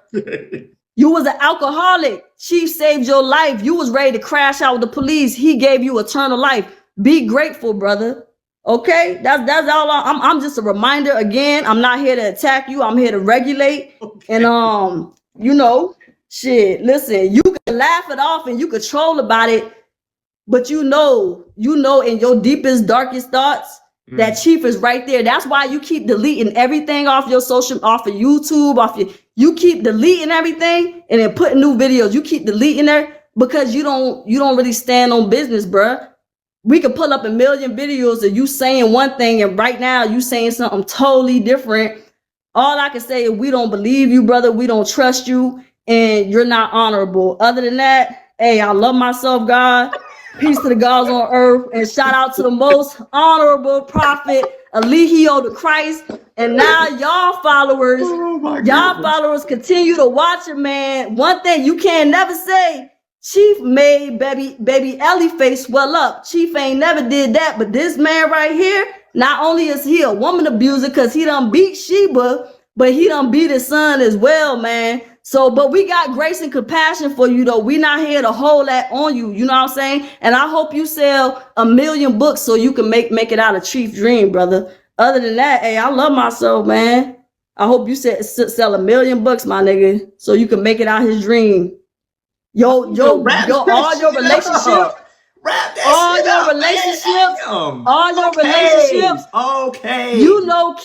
You was an alcoholic. Chief saved your life. You was ready to crash out with the police. He gave you eternal life. Be grateful, brother. Okay, that's all. I'm just a reminder. Again, I'm not here to attack you. I'm here to regulate. Okay. And shit. Listen, you can laugh it off and you can troll about it, but you know in your deepest, darkest thoughts that Chief is right there. That's why you keep deleting everything off your off of YouTube, you keep deleting everything and then putting new videos. You keep deleting there because you don't really stand on business, bruh. We could pull up a million videos of you saying one thing and right now you saying something totally different. All I can say is we don't believe you, brother. We don't trust you, and you're not honorable. Other than that, hey, I love myself, God. Peace to the gods on earth, and shout out to the most honorable prophet, Eligio the Christ. And now y'all followers continue to watch it, man. One thing you can never say, Chief made baby Ellie face swell up. Chief ain't never did that, but this man right here, not only is he a woman abuser because he done beat Sheba, but he done beat his son as well, man. So, but we got grace and compassion for you, though. We not here to hold that on you. You know what I'm saying? And I hope you sell 1 million books so you can make it out of Chief dream, brother. Other than that, hey, I love myself, man. I hope you sell 1 million books, my nigga, so you can make it out his dream. All your relationships. Okay. You know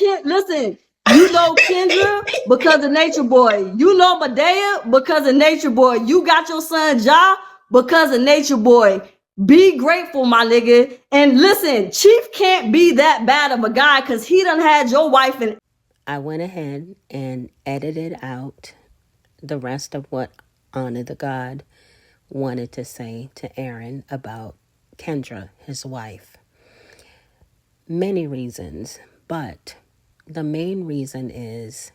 Kendra because of Nature Boy. You know Medaya because of Nature Boy. You got your son Ja because of Nature Boy. Be grateful, my nigga. And listen, Chief can't be that bad of a guy because he done had your wife and I went ahead and edited out the rest of what Honor the God wanted to say to Aaron about Kendra, his wife. Many reasons, but the main reason is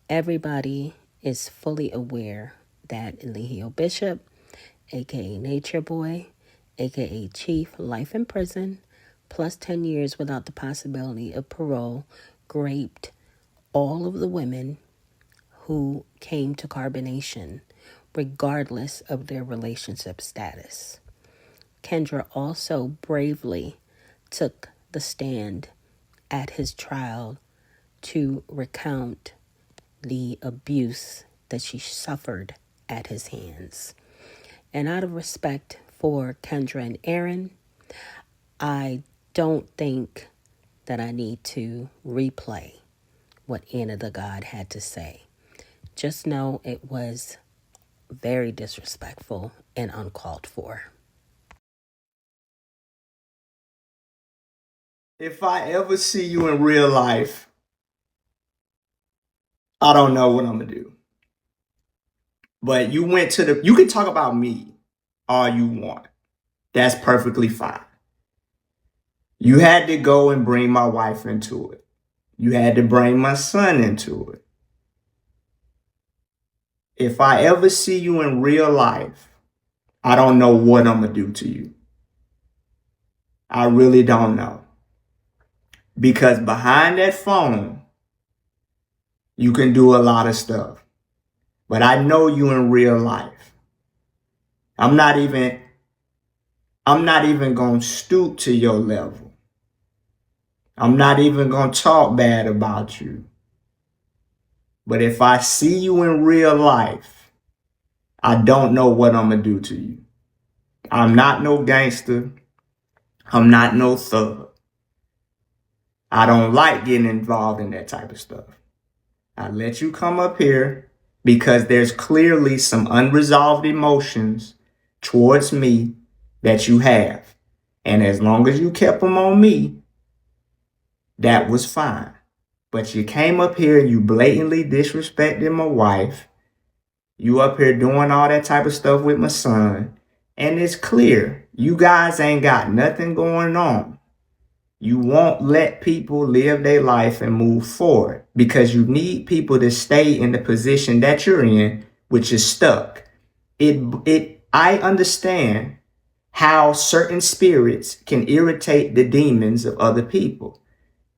everybody is fully aware that Eligio Bishop, aka Nature Boy, aka Chief, life in prison, plus 10 years without the possibility of parole, raped all of the women who came to carbonation, regardless of their relationship status. Kendra also bravely took the stand at his trial to recount the abuse that she suffered at his hands. And out of respect for Kendra and Aaron, I don't think that I need to replay what Anna the God had to say. Just know it was very disrespectful and uncalled for. If I ever see you in real life, I don't know what I'm gonna do. But you can talk about me all you want. That's perfectly fine. You had to go and bring my wife into it. You had to bring my son into it. If I ever see you in real life, I don't know what I'm gonna do to you. I really don't know. Because behind that phone, you can do a lot of stuff. But I know you in real life. I'm not even gonna stoop to your level. I'm not even gonna talk bad about you. But if I see you in real life, I don't know what I'm gonna do to you. I'm not no gangster. I'm not no thug. I don't like getting involved in that type of stuff. I let you come up here because there's clearly some unresolved emotions towards me that you have. And as long as you kept them on me, that was fine. But you came up here and you blatantly disrespected my wife. You up here doing all that type of stuff with my son. And it's clear, you guys ain't got nothing going on. You won't let people live their life and move forward because you need people to stay in the position that you're in, which is stuck. I understand how certain spirits can irritate the demons of other people.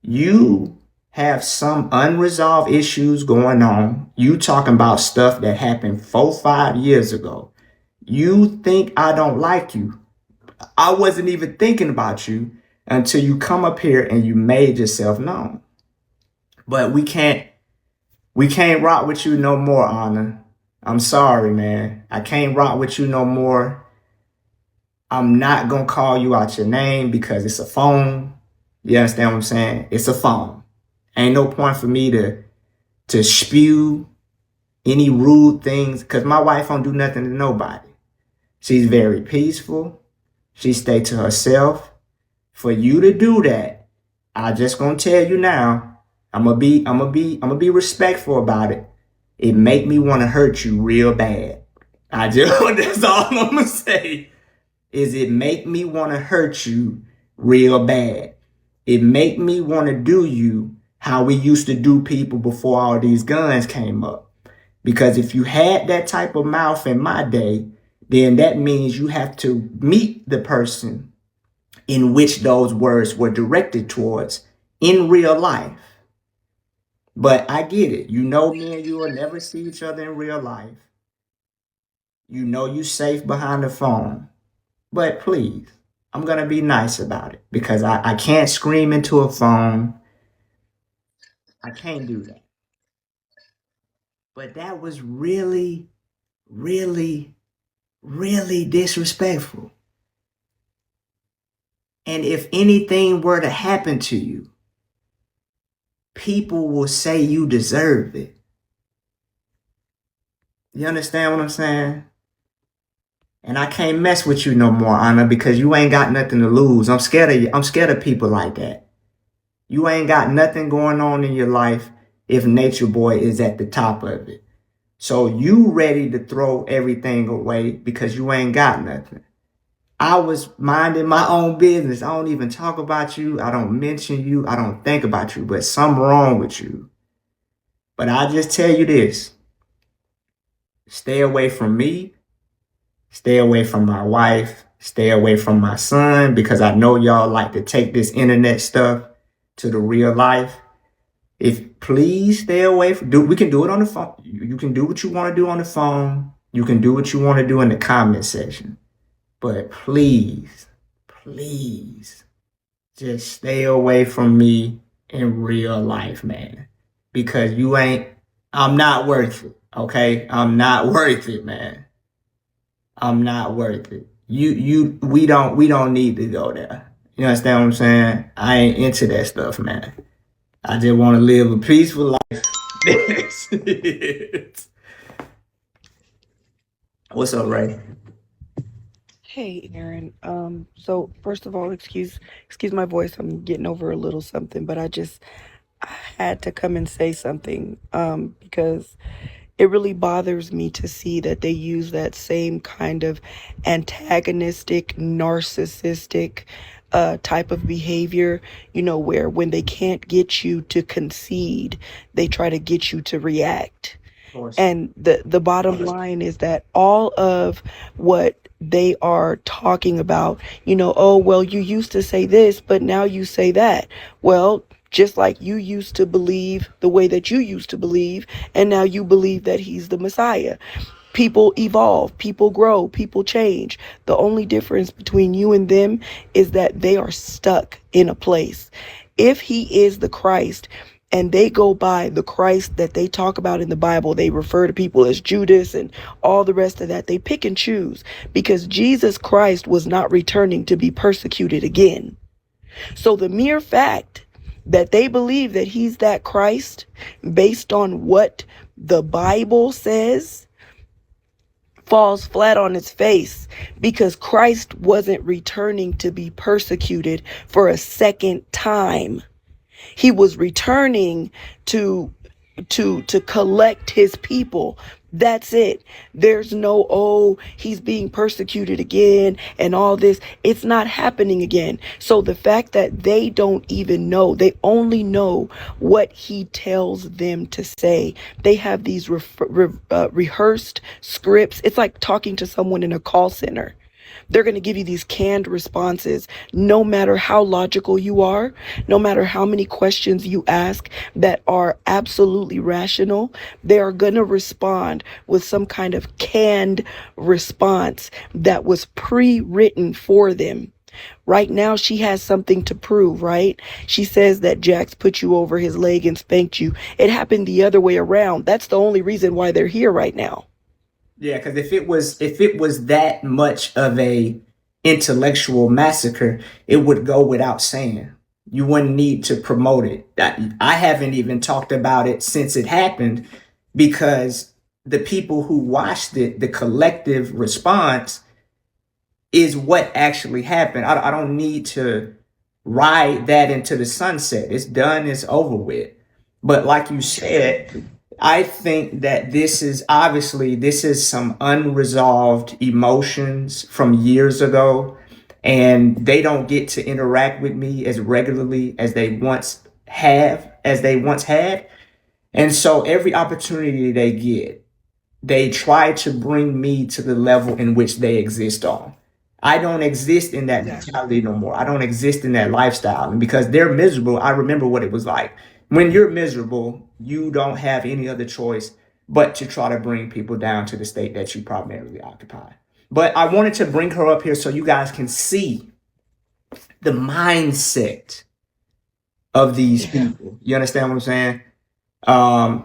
You have some unresolved issues going on. You talking about stuff that happened 4-5 years ago. You think I don't like you. I wasn't even thinking about you until you come up here and you made yourself known. But we can't rock with you no more, Anna. I'm sorry, man. I can't rock with you no more. I'm not gonna call you out your name because it's a phone. You understand what I'm saying? It's a phone. Ain't no point for me to spew any rude things because my wife don't do nothing to nobody. She's very peaceful. She stay to herself. For you to do that, I just gonna tell you now, I'm gonna be respectful about it. It make me want to hurt you real bad. That's all I'm gonna say. Is it make me want to hurt you real bad. It make me want to do you how we used to do people before all these guns came up. Because if you had that type of mouth in my day, then that means you have to meet the person in which those words were directed towards in real life. But I get it. You know me and you will never see each other in real life. You know you safe behind the phone. But please, I'm going to be nice about it because I can't scream into a phone. I can't do that. But that was really, really, really disrespectful. And if anything were to happen to you, people will say you deserve it. You understand what I'm saying? And I can't mess with you no more, Anna, because you ain't got nothing to lose. I'm scared of you. I'm scared of people like that. You ain't got nothing going on in your life if Nature Boy is at the top of it. So you ready to throw everything away because you ain't got nothing. I was minding my own business. I don't even talk about you. I don't mention you. I don't think about you, but something wrong with you. But I just tell you this. Stay away from me. Stay away from my wife. Stay away from my son because I know y'all like to take this internet stuff to the real life. Please stay away from, we can do it on the phone. You can do what you want to do on the phone. You can do what you want to do in the comment section. But please, just stay away from me in real life, man. Because I'm not worth it, okay? I'm not worth it, man. I'm not worth it. We don't need to go there. You understand what I'm saying? I ain't into that stuff, man. I just want to live a peaceful life. That's it. What's up, Ray? Hey, Aaron. So first of all, excuse my voice. I'm getting over a little something, but I had to come and say something because it really bothers me to see that they use that same kind of antagonistic, narcissistic type of behavior, where when they can't get you to concede, they try to get you to react. Of course. And the bottom line is that all of what they are talking about, oh, well, you used to say this, but now you say that. Well, just like you used to believe the way that you used to believe, and now you believe that he's the Messiah. People evolve, people grow, people change. The only difference between you and them is that they are stuck in a place. If he is the Christ, and they go by the Christ that they talk about in the Bible, they refer to people as Judas and all the rest of that. They pick and choose because Jesus Christ was not returning to be persecuted again. So the mere fact that they believe that he's that Christ based on what the Bible says falls flat on its face, because Christ wasn't returning to be persecuted for a second time. He was returning to collect his people. That's it. There's no, oh, he's being persecuted again and all this. It's not happening again. So the fact that they don't even know, they only know what he tells them to say. They have these rehearsed scripts. It's like talking to someone in a call center. They're going to give you these canned responses, no matter how logical you are, no matter how many questions you ask that are absolutely rational. They are going to respond with some kind of canned response that was pre-written for them. Right now, she has something to prove, right? She says that Jax put you over his leg and spanked you. It happened the other way around. That's the only reason why they're here right now. Yeah, because if it was that much of a intellectual massacre, it would go without saying. You wouldn't need to promote it. I haven't even talked about it since it happened, because the people who watched it, the collective response, is what actually happened. I don't need to ride that into the sunset. It's done. It's over with. But like you said, I think that this is some unresolved emotions from years ago, and they don't get to interact with me as regularly as they once had. And so every opportunity they get, they try to bring me to the level in which they exist on. I don't exist in that mentality no more. I don't exist in that lifestyle. And because they're miserable, I remember what it was like. When you're miserable, you don't have any other choice but to try to bring people down to the state that you primarily occupy. But I wanted to bring her up here so you guys can see the mindset of these people. You understand what I'm saying? I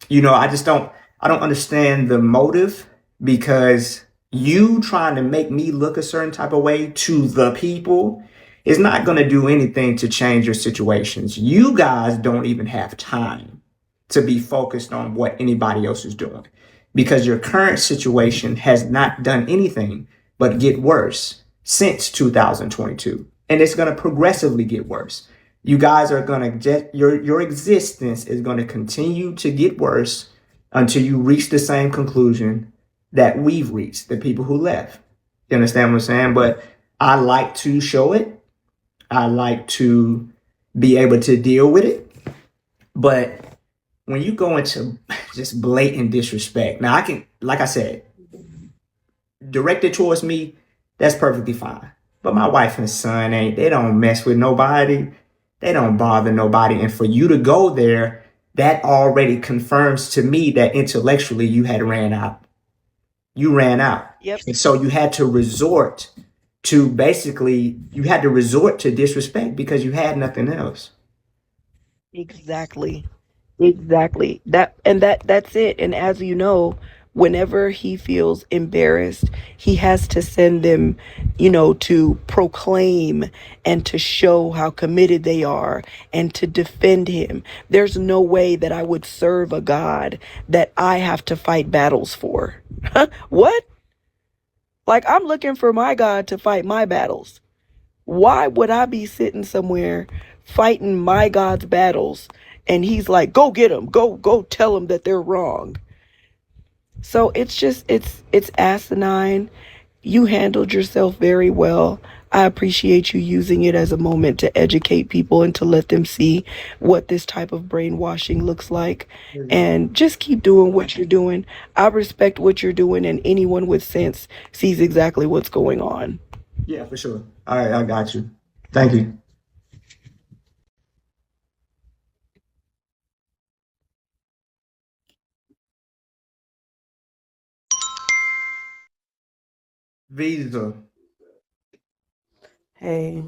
don't understand the motive, because you trying to make me look a certain type of way to the people is not going to do anything to change your situations. You guys don't even have time to be focused on what anybody else is doing, because your current situation has not done anything but get worse since 2022. And it's going to progressively get worse. You guys are going to your existence is going to continue to get worse until you reach the same conclusion that we've reached, the people who left. You understand what I'm saying? But I like to show it. I like to be able to deal with it. But when you go into just blatant disrespect, now I can, like I said, directed towards me, that's perfectly fine. But my wife and son they don't mess with nobody. They don't bother nobody. And for you to go there, that already confirms to me that intellectually you had ran out. You ran out. Yep. And so you had to resort to disrespect because you had nothing else. Exactly. That's it. And as you know, whenever he feels embarrassed, he has to send them, to proclaim and to show how committed they are and to defend him. There's no way that I would serve a God that I have to fight battles for. What? Like, I'm looking for my God to fight my battles. Why would I be sitting somewhere fighting my God's battles and he's like, go get them, go tell them that they're wrong? So it's just, it's asinine. You handled yourself very well. I appreciate you using it as a moment to educate people and to let them see what this type of brainwashing looks like. And just keep doing what you're doing. I respect what you're doing, and anyone with sense sees exactly what's going on. Yeah, for sure. All right, I got you. Thank you. Visa. Hey,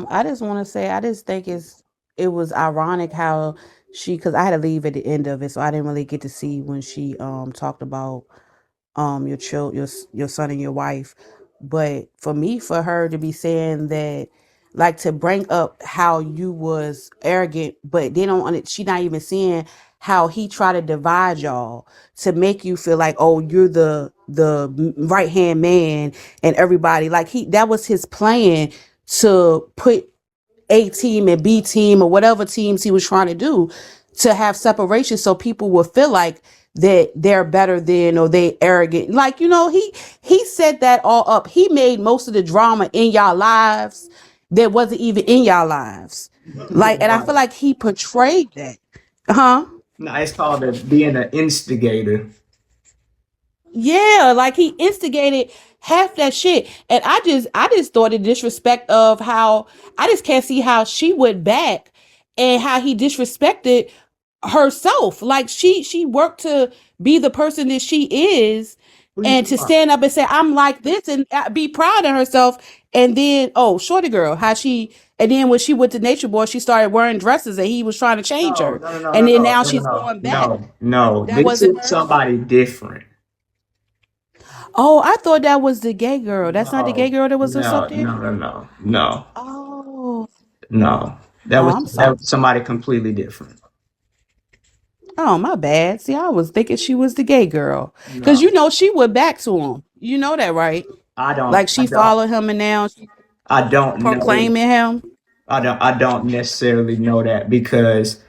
I just want to say, I just think it was ironic how because I had to leave at the end of it, so I didn't really get to see when she talked about your your son and your wife. But for her to be saying that, like, to bring up how you was arrogant, but they don't she not even seeing how he tried to divide y'all to make you feel like, oh, you're the right hand man, and everybody, like, that was his plan to put A team and B team or whatever teams he was trying to do, to have separation so people will feel like that they're better than, or they arrogant. Like, he set that all up. He made most of the drama in y'all lives that wasn't even in y'all lives. Like, and I feel like he portrayed that. Huh? No, it's called being an instigator. Yeah, like he instigated half that shit. And I just thought the disrespect of how, I just can't see how she went back and how he disrespected herself. Like, she worked to be the person that she is, Who you and talking to about? stand up and say, I'm like this, and be proud of herself. And then, oh, shorty girl, and then when she went to Nature Boy, she started wearing dresses and he was trying to change No, her. no, no, And no, then no, now no, she's no, going back. no, no. That This wasn't is her. somebody different. Oh, I thought that was the gay girl. That's not the gay No, girl that was just no, up no, there? no, no, no, Oh. no. That Oh, was I'm that sorry. was somebody completely different. Oh, my bad. See, I was thinking she was the gay girl. Because, No, she went back to him. You know that, right? I don't, Like, I she don't, followed him and now she's I don't know. proclaiming him. I don't necessarily know that because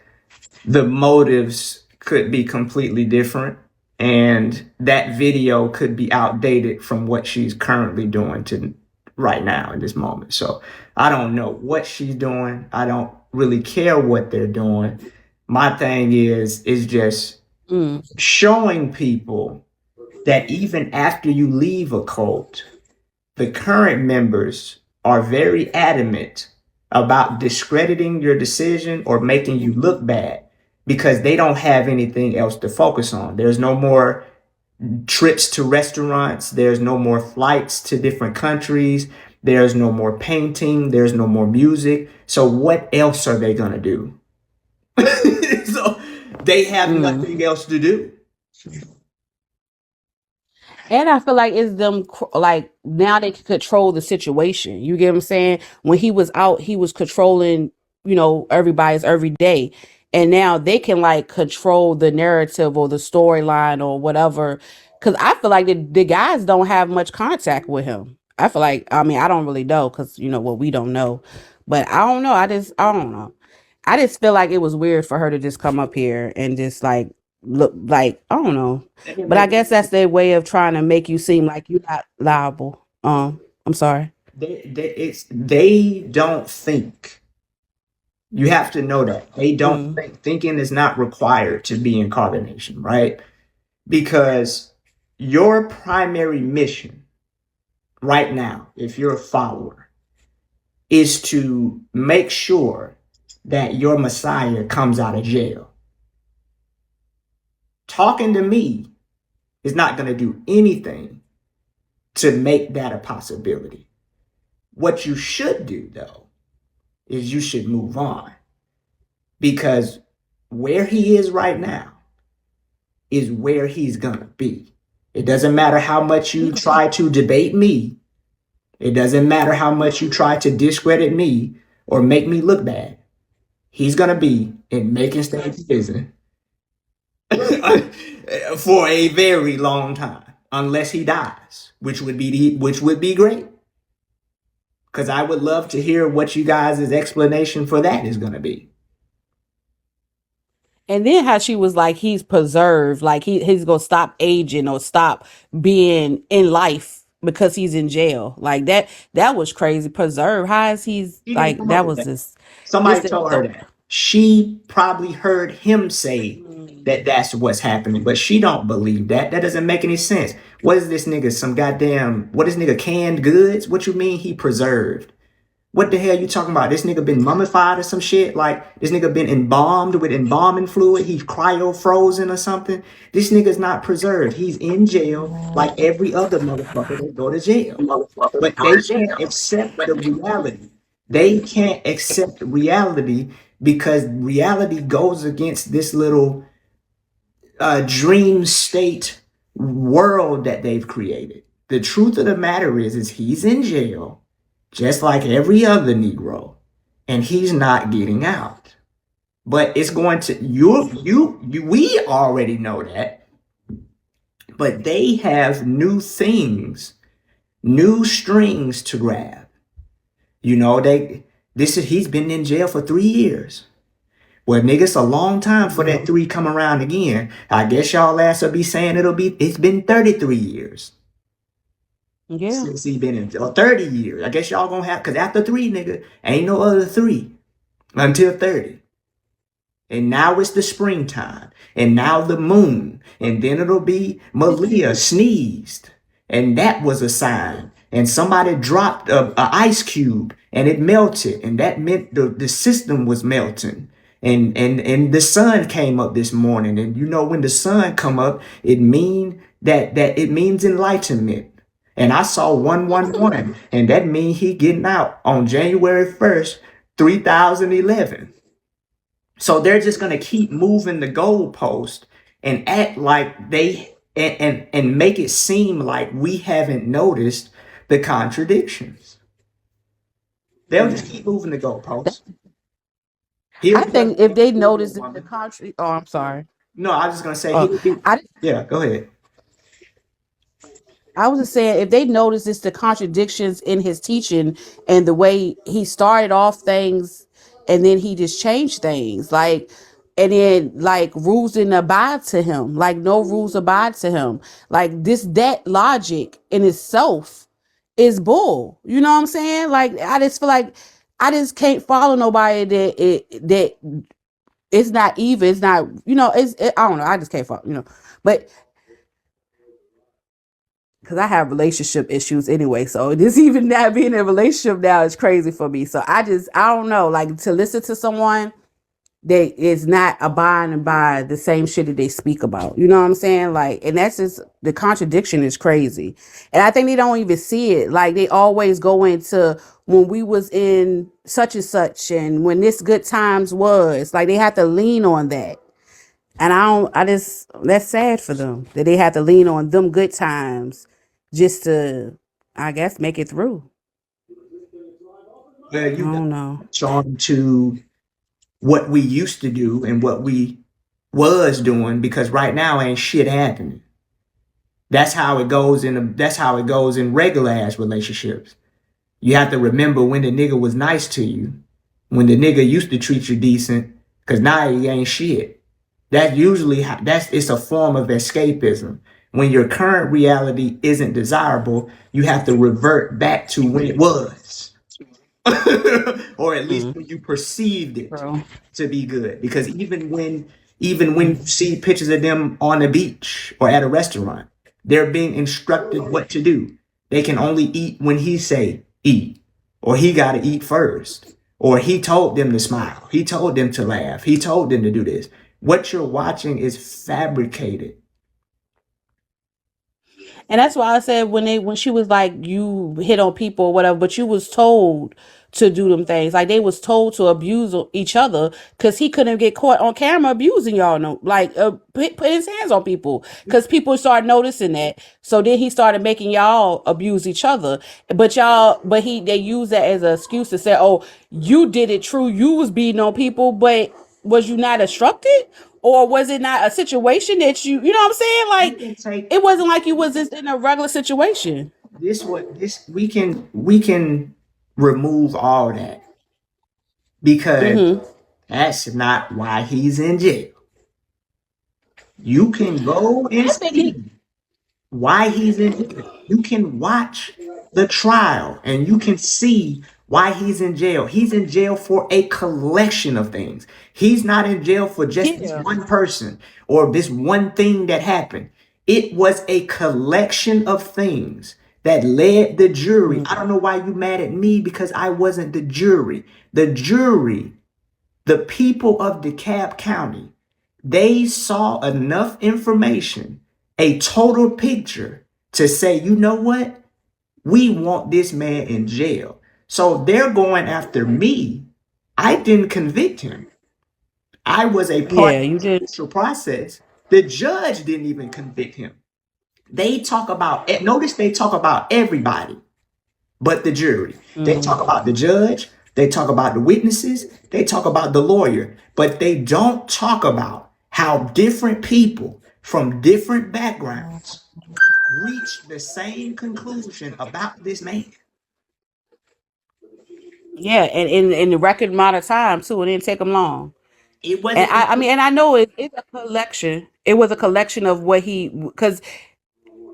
the motives could be completely different, and that video could be outdated from what she's currently doing to right now in this moment. So I don't know what she's doing. I don't really care what they're doing. My thing is just Mm, showing people that even after you leave a cult, the current members are very adamant about discrediting your decision or making you look bad because they don't have anything else to focus on. There's no more trips to restaurants, there's no more flights to different countries, there's no more painting, there's no more music. So, what else are they going to do? So, they have mm. nothing else to do. And I feel like it's them, like, now they can control the situation. You get what I'm saying? When he was out, he was controlling, everybody's every day. And now they can, like, control the narrative or the storyline or whatever. Cause I feel like the guys don't have much contact with him. I feel like, I mean, I don't really know, cause what we don't know. But I don't know. I don't know. I just feel like it was weird for her to just come up here and just, like, look like, I don't know. But I guess that's their way of trying to make you seem like you're not liable. I'm sorry. They don't think. You have to know that they don't Mm, think. Thinking is not required to be in carbonation, right? Because your primary mission right now, if you're a follower, is to make sure that your Messiah comes out of jail. Talking to me is not going to do anything to make that a possibility. What you should do, though, is you should move on, because where he is right now is where he's going to be. It doesn't matter how much you try to debate me. It doesn't matter how much you try to discredit me or make me look bad. He's going to be in Macon State Prison for a very long time. unless he dies, which would be great. Because I would love to hear what you guys' explanation for that is going to be. And then how she was like, he's preserved, like he's gonna stop aging or stop being in life because he's in jail. Like that was crazy. Preserved. How is he's She didn't like come up that with was that. this Somebody told her so that. She probably heard him say that that's what's happening, but she don't believe that. That doesn't make any sense. What is this nigga? Some goddamn, what is nigga, canned goods? What you mean he preserved? What the hell you talking about? This nigga been mummified or some shit? Like this nigga been embalmed with embalming fluid? He's cryo frozen or something? This nigga's not preserved. He's in jail like every other motherfucker that go to jail. But they can't accept the reality. They can't accept reality because reality goes against this little dream state world that they've created. The truth of the matter is he's in jail just like every other Negro, and he's not getting out. But it's going to we already know that, but they have new things, new strings to grab. You know, he's been in jail for 3 years. Well, nigga, it's a long time for that 3 come around again. I guess y'all ass will be saying it's been 33 years. yeah. Since he been in 30 years. I guess y'all gonna have, because after 3, nigga, ain't no other 3 until 30. And now it's the springtime. And now the moon. And then it'll be Malia sneezed. And that was a sign. And somebody dropped a ice cube and it melted. And that meant the system was melting. And the sun came up this morning. And you know, when the sun come up, it means enlightenment. And I saw 111, and that means he getting out on January 1st, 3011. So they're just gonna keep moving the goalpost and act like they and make it seem like we haven't noticed the contradictions. They'll just keep moving the goalpost. I think if they notice the country, oh, I'm sorry. No, I was just gonna say yeah, go ahead. I was just saying, if they notice it's the contradictions in his teaching and the way he started off things and then he just changed things, like, and then like rules didn't abide to him, like no rules abide to him. Like that logic in itself is bull. You know what I'm saying? Like, I just feel like I just can't follow nobody that it's not even, it's not, I don't know. I just can't follow, but because I have relationship issues anyway. So this even not being in a relationship now is crazy for me. So I don't know, like to listen to someone that is not abiding by the same shit that they speak about. You know what I'm saying? Like, and that's just, the contradiction is crazy. And I think they don't even see it. Like they always go into when we was in such and such and when this good times was, like they have to lean on that. And that's sad for them that they have to lean on them good times just to, I guess, make it through. Well, I don't know. on to what we used to do and what we was doing, because right now ain't shit happening. That's how it goes in regular ass relationships. You have to remember when the nigga was nice to you, when the nigga used to treat you decent, because now he ain't shit. That's usually it's a form of escapism. When your current reality isn't desirable, you have to revert back to when it was. Or at least when you perceived it to be good. Because even when you see pictures of them on the beach or at a restaurant, they're being instructed what to do. They can only eat when he say eat, or he got to eat first, or he told them to smile, he told them to laugh, he told them to do this. What you're watching is fabricated. And that's why I said when she was like, you hit on people or whatever, but you was told to do them things. Like they was told to abuse each other because he couldn't get caught on camera abusing y'all. No, like put his hands on people because people started noticing that. So then he started making y'all abuse each other. But they use that as an excuse to say, oh, you did it true. You was beating on people, but was you not instructed? or was it not a situation that you know what I'm saying? We Like can take it wasn't like you was just in a regular situation. this we can remove all that because Mm-hmm. that's not why he's in jail. You can go and I think he see why he's in jail. You can watch the trial and you can see why he's in jail. He's in jail for a collection of things. He's not in jail for just this yeah. one person or this one thing that happened. It was a collection of things that led the jury. I don't know why you mad at me because I wasn't the jury. The jury, the people of DeKalb County, they saw enough information, a total picture, to say, you know what? We want this man in jail. So they're going after me. I didn't convict him. I was a part Yeah, of you the did. judicial process. The judge didn't even convict him. They talk about, notice they talk about everybody but the jury. They Mm-hmm. talk about the judge, they talk about the witnesses, they talk about the lawyer, but they don't talk about how different people from different backgrounds reached the same conclusion about this man. Yeah, and in the record amount of time too. It didn't take them long. It And wasn't, I mean, and I know it's a collection. It was a collection of what he, because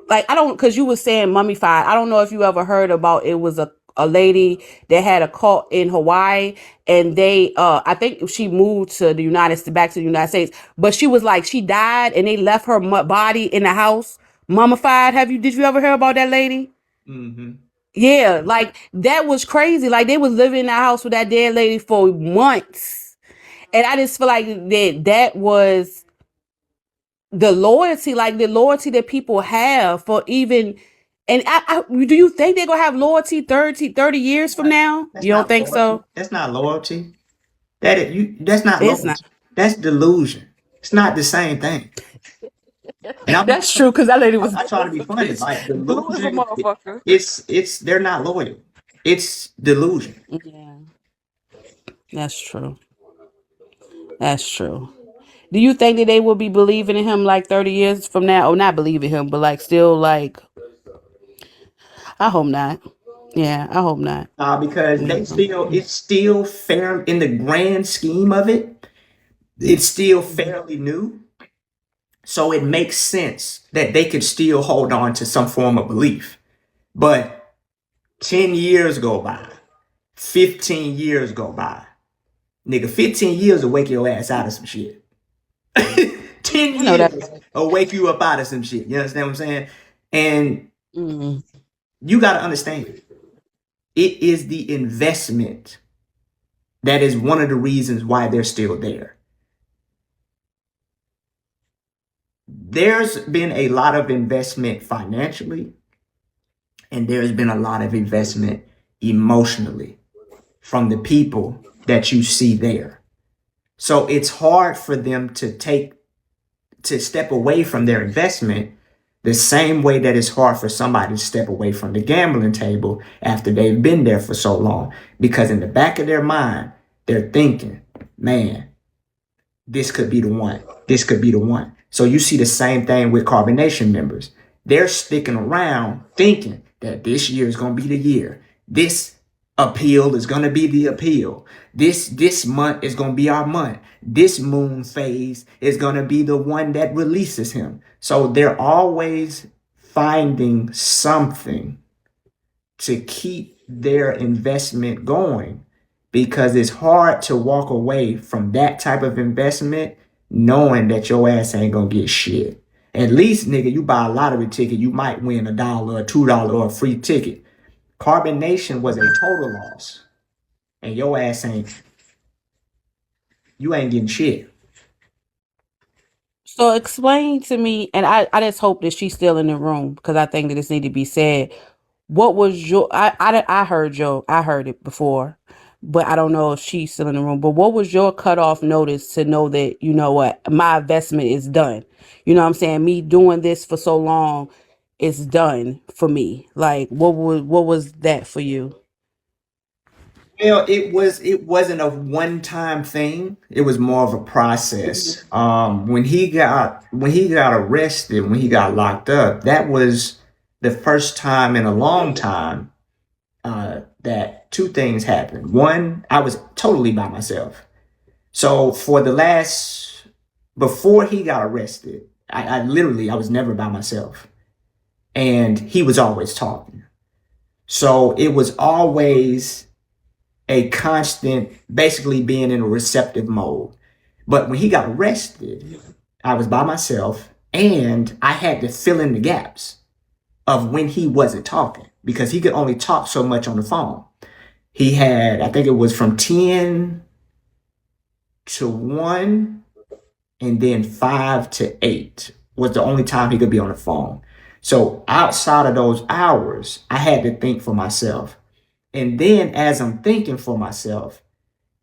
like I don't, because you were saying mummified. I don't know if you ever heard about, it was a lady that had a cult in Hawaii, and they I think she moved to the back to the United States, but she was like, she died and they left her body in the house mummified. Did you ever hear about that lady? mm-hmm. Yeah, like that was crazy. Like they was living in that house with that dead lady for months. And I just feel like that was the loyalty that people have for even, and do you think they're gonna have loyalty 30 years from now? That's You don't not think loyalty. so? That's not loyalty. That's not It's not. loyalty. That's delusion. It's not the same thing. And That's true, because that lady was I'm not trying to be a funny. bitch. Like Blue as a delusion, motherfucker. it's they're not loyal. It's delusion. Yeah, that's true. That's true. Do you think that they will be believing in him like 30 years from now? Or not believing him, but like still like, I hope not. Yeah, I hope not. Because You they know. still, it's still fair in the grand scheme of it. It's still fairly new, so it makes sense that they could still hold on to some form of belief. But 10 years go by, 15 years go by, nigga. 15 years will wake your ass out of some shit. ten I know that. years will wake you up out of some shit. You understand what I'm saying? And Mm. you got to understand, it is the investment that is one of the reasons why they're still there. There's been a lot of investment financially, and there's been a lot of investment emotionally from the people that you see there. So it's hard for them to step away from their investment the same way that it's hard for somebody to step away from the gambling table after they've been there for so long. Because in the back of their mind, they're thinking, man, this could be the one. This could be the one. So you see the same thing with carbonation members. They're sticking around thinking that this year is going to be the year. This appeal is going to be the appeal. This month is going to be our month. This moon phase is going to be the one that releases him. So they're always finding something to keep their investment going, because it's hard to walk away from that type of investment knowing that your ass ain't gonna get shit. At least, nigga, you buy a lottery ticket, you might win $1 or $2 or a free ticket. Carbonation was a total loss, and your ass you ain't getting shit. So explain to me, and I just hope that she's still in the room because I think that this need to be said. What was your? I heard it before, but I don't know if she's still in the room. But what was your cutoff notice to know that, you know what, my investment is done? You know what I'm saying? Me doing this for so long is done for me. Like what was that for you? Well, it wasn't a one-time thing. It was more of a process. When he got arrested, when he got locked up, that was the first time in a long time that two things happened. One, I was totally by myself. So for the last before he got arrested, I literally I was never by myself, and he was always talking. So it was always a constant, basically being in a receptive mode. But when he got arrested, I was by myself and I had to fill in the gaps of when he wasn't talking because he could only talk so much on the phone. He had, I think it was from 10 to 1 and then 5 to 8 was the only time he could be on the phone. So outside of those hours, I had to think for myself. And then as I'm thinking for myself,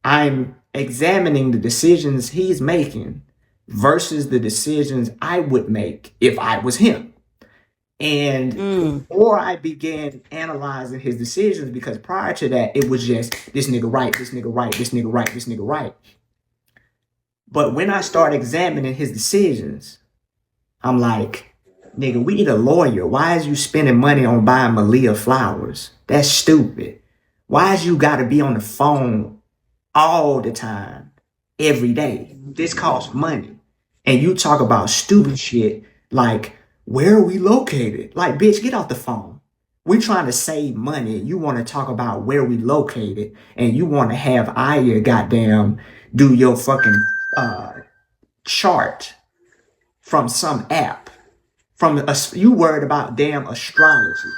I'm examining the decisions he's making versus the decisions I would make if I was him. And or I began analyzing his decisions because prior to that, it was just this nigga right, this nigga right, this nigga right, this nigga right. But when I start examining his decisions, I'm like, nigga, we need a lawyer. Why is you spending money on buying Malia flowers? That's stupid. Why is you gotta be on the phone all the time, every day? This costs money. And you talk about stupid shit like, where are we located? Like, bitch, get off the phone. We trying to save money. You want to talk about where we located, and you want to have Aya goddamn do your fucking chart from some app. You worried about damn astrology,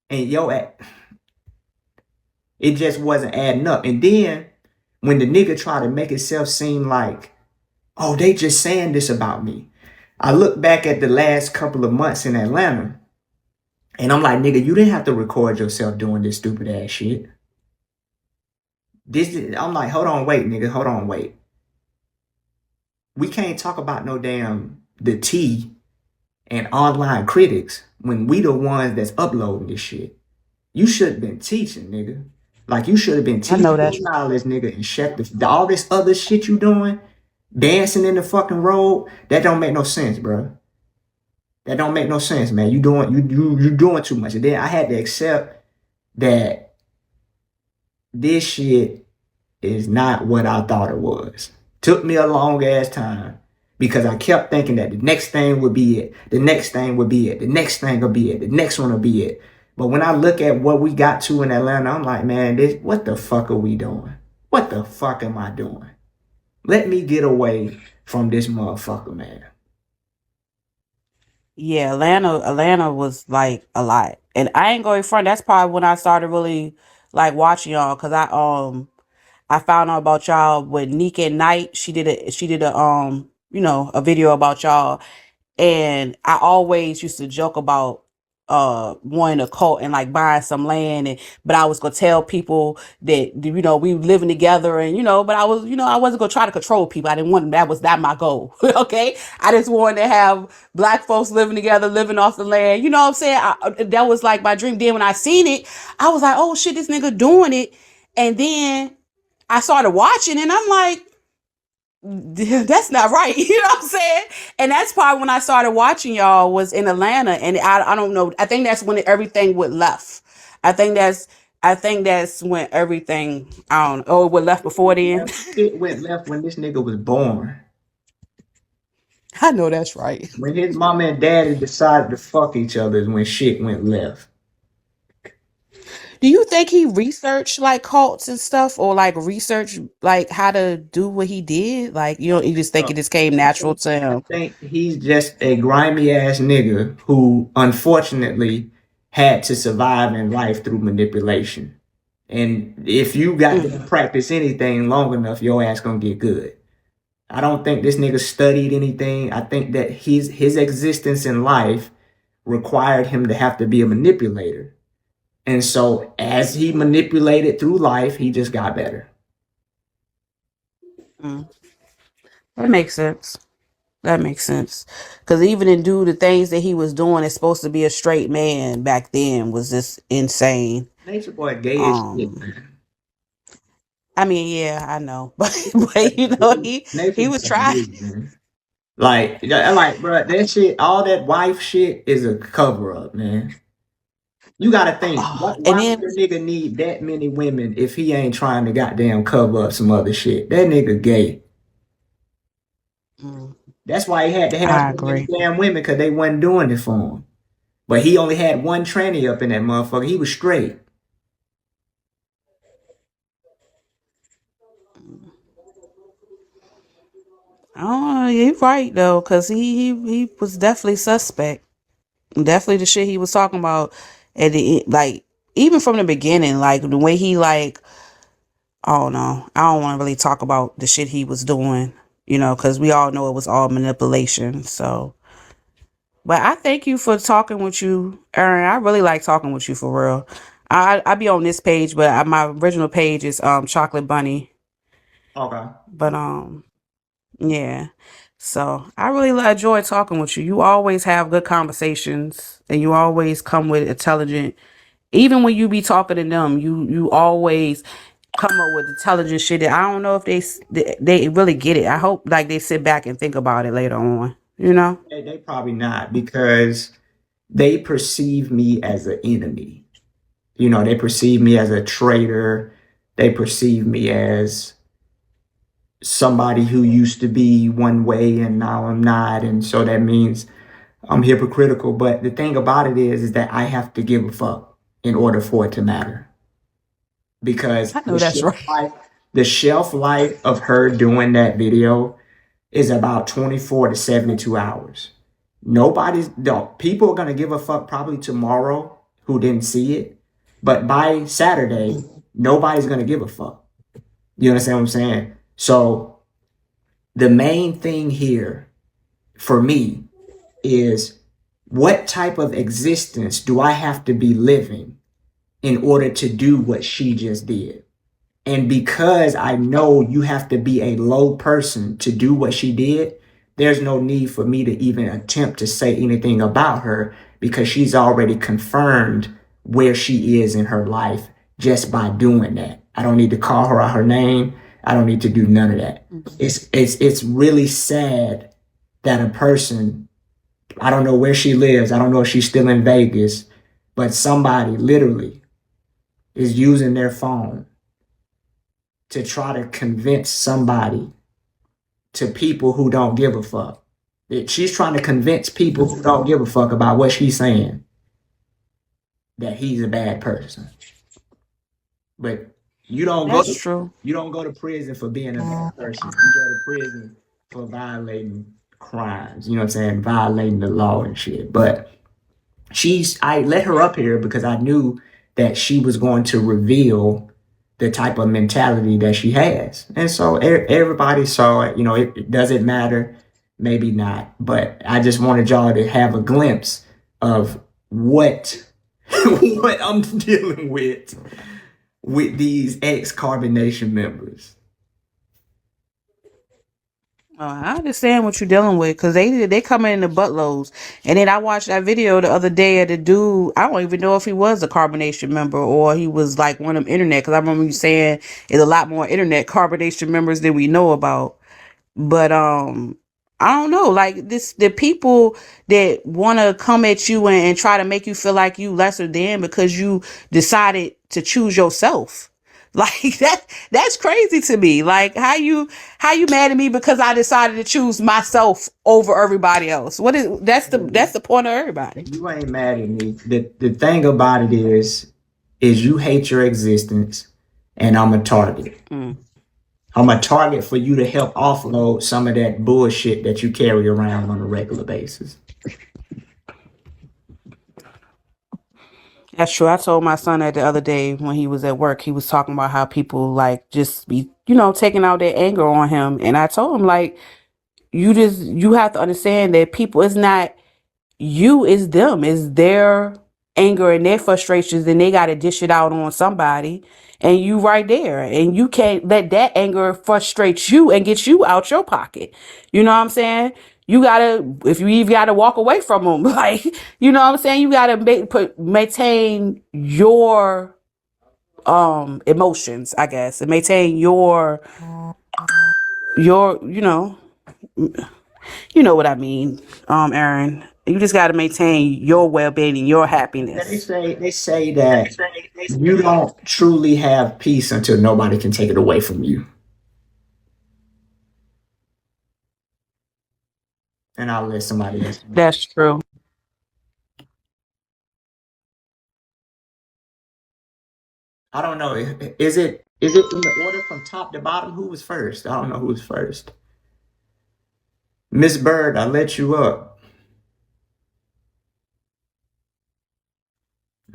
and it just wasn't adding up. And then when the nigga tried to make itself seem like, oh, they just saying this about me. I look back at the last couple of months in Atlanta, and I'm like, nigga, you didn't have to record yourself doing this stupid ass shit. I'm like, hold on, wait, nigga, hold on, wait. We can't talk about no damn the T and online critics when we the ones that's uploading this shit. You should have been teaching, nigga. Like, you should have been teaching this knowledge, nigga, and check all this other shit you doing, dancing in the fucking road. That don't make no sense, bro. That don't make no sense, man. You doing too much. And then I had to accept that this shit is not what I thought it was. Took me a long ass time because I kept thinking that the next thing would be it. The next thing would be it. The next thing will be it. The next one will be it. But when I look at what we got to in Atlanta, I'm like, man, what the fuck are we doing? What the fuck am I doing? Let me get away from this motherfucker, man. Yeah, Atlanta was like a lot. And I ain't going front. That's probably when I started really like watching y'all, because I found out about y'all with Neek at Night. She did a a video about y'all. And I always used to joke about wanting a cult and like buying some land, but I was gonna tell people that we living together, and but I wasn't gonna try to control people. I didn't want that was not my goal. Okay, I just wanted to have black folks living together, living off the land. You know what I'm saying? That was like my dream. Then when I seen it, I was like, oh shit, this nigga doing it. And then I started watching, and I'm like, that's not right. You know what I'm saying? And that's probably when I started watching y'all was in Atlanta. And I don't know. I think that's when everything went left. I think that's when everything, I don't know. Oh, it went left before then. It went left when this nigga was born. I know that's right. When his mama and daddy decided to fuck each other is when shit went left. Do you think he researched like cults and stuff, or like researched like how to do what he did? Like, you just think it just came natural to him? I think he's just a grimy ass nigga who unfortunately had to survive in life through manipulation. And if you got to practice anything long enough, your ass gonna get good. I don't think this nigga studied anything. I think that his existence in life required him to have to be a manipulator. And so as he manipulated through life, he just got better. That makes sense. That makes sense. Because even in the things that he was doing, it's supposed to be a straight man back then, was just insane. Nature Boy gay as shit, man. I mean, yeah, I know, but you know, he Nathan's was trying. man. Like, bro, that shit, all that wife shit is a cover up, man. You gotta think, Oh, and why then would a nigga need that many women if he ain't trying to goddamn cover up some other shit? That nigga gay. mm, That's why he had to have I so many agree. damn women because they wasn't doing it for him. But he only had one tranny up in that motherfucker. He was straight. Oh, you're right though, because he was definitely suspect. Definitely the shit he was talking about at the like even from the beginning, like the way he like, oh no, I don't want to really talk about the shit he was doing, you know, because we all know it was all manipulation. So, but I thank you for talking with you, Aaron. I really like talking with you for real. I be on this page, but my original page is Chocolate Bunny. Okay. But yeah. So I really enjoy talking with you. You always have good conversations, and you always come with intelligent. Even when you be talking to them, you always come up with intelligent shit. That I don't know if they really get it. I hope like they sit back and think about it later on. You know. They probably not because they perceive me as an enemy. You know, they perceive me as a traitor. They perceive me as somebody who used to be one way and now I'm not. And so that means I'm hypocritical. But the thing about it is that I have to give a fuck in order for it to matter. Because I know that's right. the shelf life of her doing that video is about 24 to 72 hours. People are gonna give a fuck probably tomorrow who didn't see it. But by Saturday, nobody's gonna give a fuck. You understand what I'm saying? So the main thing here for me is what type of existence do I have to be living in order to do what she just did? And because I know you have to be a low person to do what she did, there's no need for me to even attempt to say anything about her because she's already confirmed where she is in her life just by doing that. I don't need to call her out her name. I don't need to do none of that. It's really sad that a person, I don't know where she lives. I don't know if she's still in Vegas, but somebody literally is using their phone to try to convince somebody to people who don't give a fuck. She's trying to convince people who don't give a fuck about what she's saying that he's a bad person. But That's true. you don't go to prison for being a bad person. You go to prison for violating crimes. You know what I'm saying? Violating the law and shit. But I let her up here because I knew that she was going to reveal the type of mentality that she has. And so everybody saw it. You know, it doesn't matter, maybe not, but I just wanted y'all to have a glimpse of what what I'm dealing with these ex-carbonation members. I understand what you're dealing with because they come in the buttloads. And then I watched that video the other day of the dude. I don't even know if he was a carbonation member or he was like one of them internet. Because I remember you saying there's a lot more internet carbonation members than we know about. But I don't know, like the people that want to come at you and try to make you feel like you lesser than because you decided to choose yourself. Like that's crazy to me. Like how you mad at me because I decided to choose myself over everybody else? What is that's the point of everybody. You ain't mad at me. The thing about it is you hate your existence and I'm a target. Mm. I'm a target for you to help offload some of that bullshit that you carry around on a regular basis. That's true. I told my son that the other day when he was at work, he was talking about how people like just be, taking out their anger on him. And I told him like, you have to understand that people, it's not you, it's them, it's their anger and their frustrations, and they got to dish it out on somebody. And you right there, and you can't let that anger frustrate you and get you out your pocket. You know what I'm saying? You gotta, if you even gotta walk away from them, like, you know what I'm saying? You gotta maintain your emotions, I guess, and maintain your you know what I mean, Aaron. You just got to maintain your well-being and your Yeah, they happiness. say that you don't truly have peace until nobody can take it away from you. And I'll let somebody else. That's true. I don't know. Is it in the order from top to bottom? Who was first? I don't know who was first. Miss Bird, I let you up.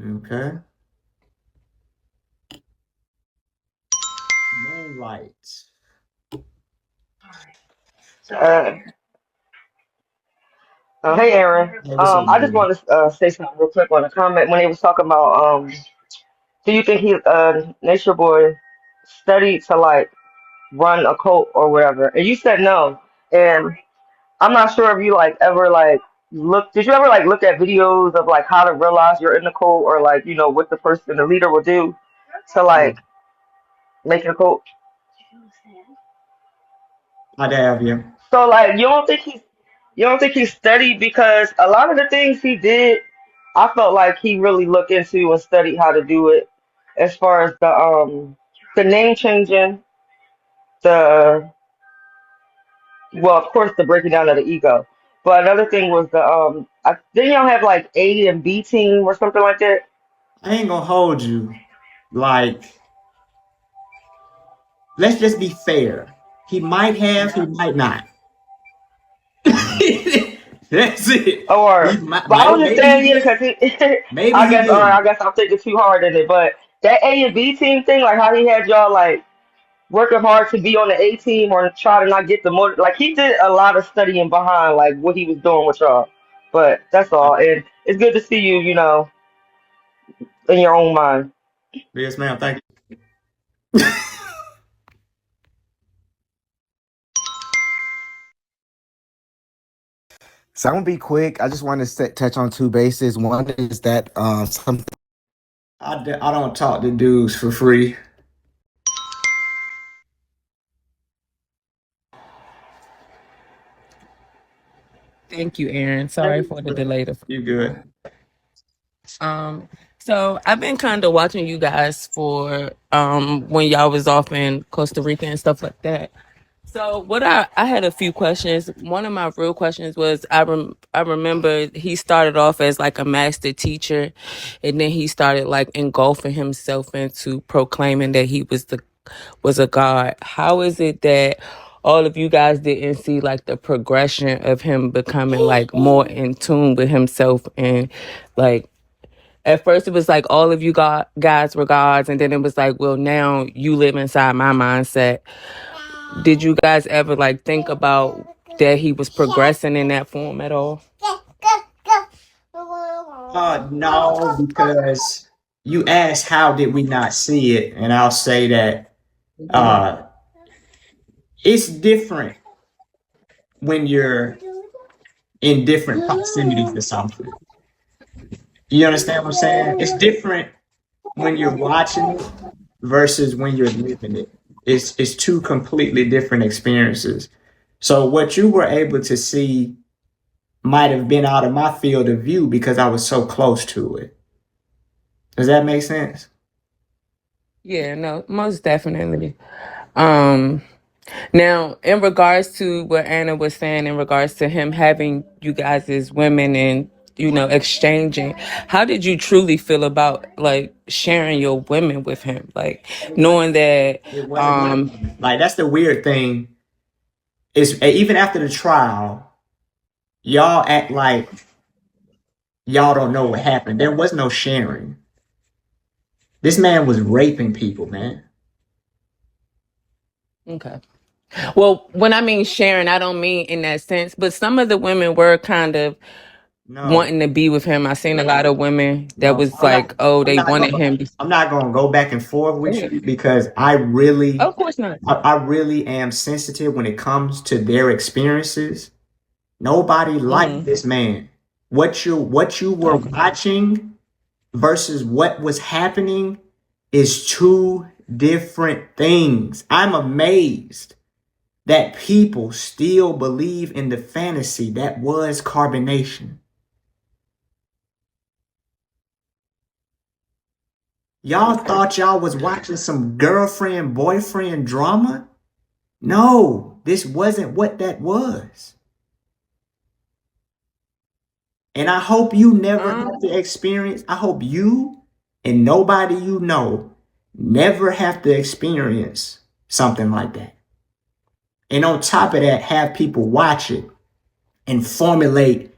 Okay. Moonlight. Uh, hey, Aaron. Hey, what's up, I just baby? want to say something real quick on a comment when he was talking about do you think Nature Boy studied to like run a cult or whatever? And you said no. And I'm not sure if you like ever like look. Did you ever like look at videos of like how to realize you're in the cult or like what the leader will do to like make it a cult? I'd have you. So like you don't think he studied because a lot of the things he did, I felt like he really looked into and studied how to do it, as far as the name changing, the well, of course, the breaking down of the ego. But another thing was didn't y'all have like A and B team or something like that? I ain't gonna hold you. Like, let's just be fair. He might have, he might not. That's it. He Or might, but I was just maybe he saying, did, because maybe I he guess, all right, didn't. I guess I'm thinking too hard in it. But that A and B team thing, like how he had y'all like working hard to be on the A team or try to not get the motor. Like he did a lot of studying behind like what he was doing with y'all. But that's all. And it's good to see you, in your own mind. Yes, ma'am. Thank So I'm gonna be quick. I just want to touch on two bases. One is that I don't talk to dudes for free. Thank you, Aaron. Sorry for the delay. You good? Um, so I've been kind of watching you guys for when y'all was off in Costa Rica and stuff like that. So what I had a few questions. One of my real questions was I remember he started off as like a master teacher, and then he started like engulfing himself into proclaiming that he was a god. How is it that all of you guys didn't see like the progression of him becoming like more in tune with himself, and like at first it was like all of you guys were gods, and then it was like, well, now you live inside my mindset. Did you guys ever like think about that he was progressing in that form at all? No, because you asked how did we not see it, and I'll say that uh, it's different when you're in different proximities to something. You understand what I'm saying? It's different when you're watching it versus when you're living it. It's two completely different experiences. So what you were able to see might have been out of my field of view because I was so close to it. Does that make sense? Yeah, no, most definitely. Um, Now, in regards to what Anna was saying, in regards to him having you guys as women and exchanging, how did you truly feel about like sharing your women with him, like knowing that? It wasn't like that's the weird thing. Is even after the trial, y'all act like y'all don't know what happened. There was no sharing. This man was raping people, man. Okay. Well, when I mean sharing, I don't mean in that sense, but some of the women were kind of No, wanting to be with him. I seen a lot of women that no, was like, oh, I'm they not wanted gonna, him. I'm not gonna go back and forth with Yeah. you because I really, Of course not. I really am sensitive when it comes to their experiences. Nobody liked Mm-hmm. this man. What you were Okay. watching versus what was happening is two different things. I'm amazed that people still believe in the fantasy that was carbonation. Y'all thought y'all was watching some girlfriend boyfriend drama? No, this wasn't what that was. And I hope you never have to experience, I hope you and nobody you know never have to experience something like that. And on top of that, have people watch it and formulate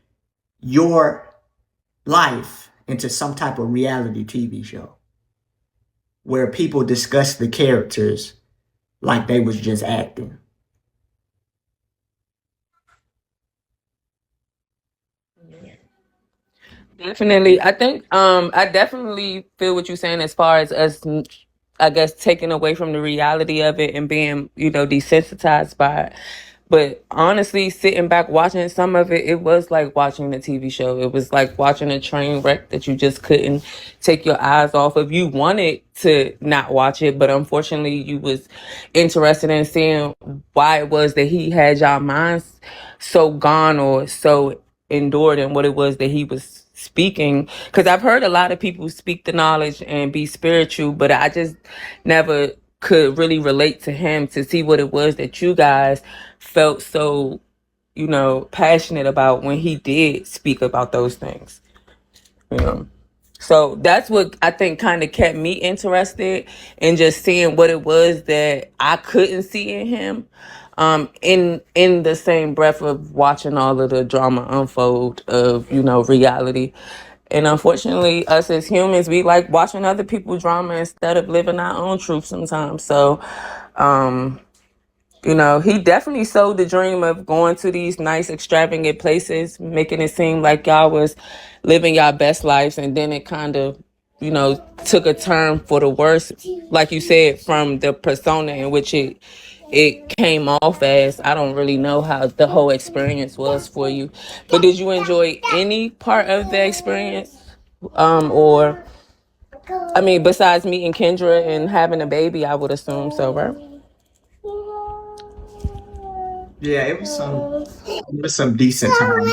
your life into some type of reality TV show where people discuss the characters like they was just acting. Definitely. I think I definitely feel what you're saying as far as us, I guess, taking away from the reality of it and being, desensitized by it. But honestly, sitting back watching some of it, it was like watching a TV show. It was like watching a train wreck that you just couldn't take your eyes off of. You wanted to not watch it, but unfortunately you was interested in seeing why it was that he had y'all minds so gone or so endured in what it was that he was speaking. Because I've heard a lot of people speak the knowledge and be spiritual, but I just never could really relate to him to see what it was that you guys felt so, passionate about when he did speak about those things. You know. So that's what I think kind of kept me interested in just seeing what it was that I couldn't see in him. In the same breath of watching all of the drama unfold of, reality. And unfortunately, us as humans, we like watching other people's drama instead of living our own truth sometimes. So, he definitely sold the dream of going to these nice, extravagant places, making it seem like y'all was living y'all best lives. And then it kind of, took a turn for the worse, like you said, from the persona in which it came off as. I don't really know how the whole experience was for you. But did you enjoy any part of the experience? Or, I mean, besides meeting Kendra and having a baby, I would assume so, right? Yeah, it was some decent time.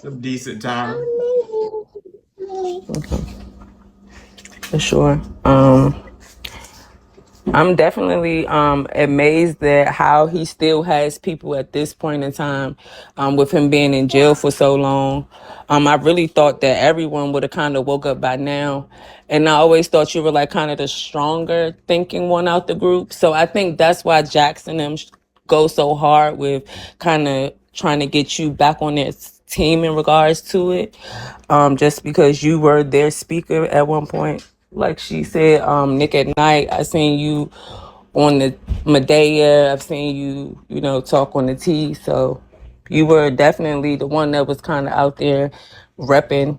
Some decent time. For sure. I'm definitely amazed at how he still has people at this point in time, with him being in jail for so long. I really thought that everyone would have kind of woke up by now. And I always thought you were like kind of the stronger thinking one out the group. So I think that's why Jackson and them go so hard with kind of trying to get you back on their team in regards to it. Just because you were their speaker at one point. Like she said, Nick at Night, I seen you on the Medaya. I've seen you, talk on the T. So you were definitely the one that was kind of out there repping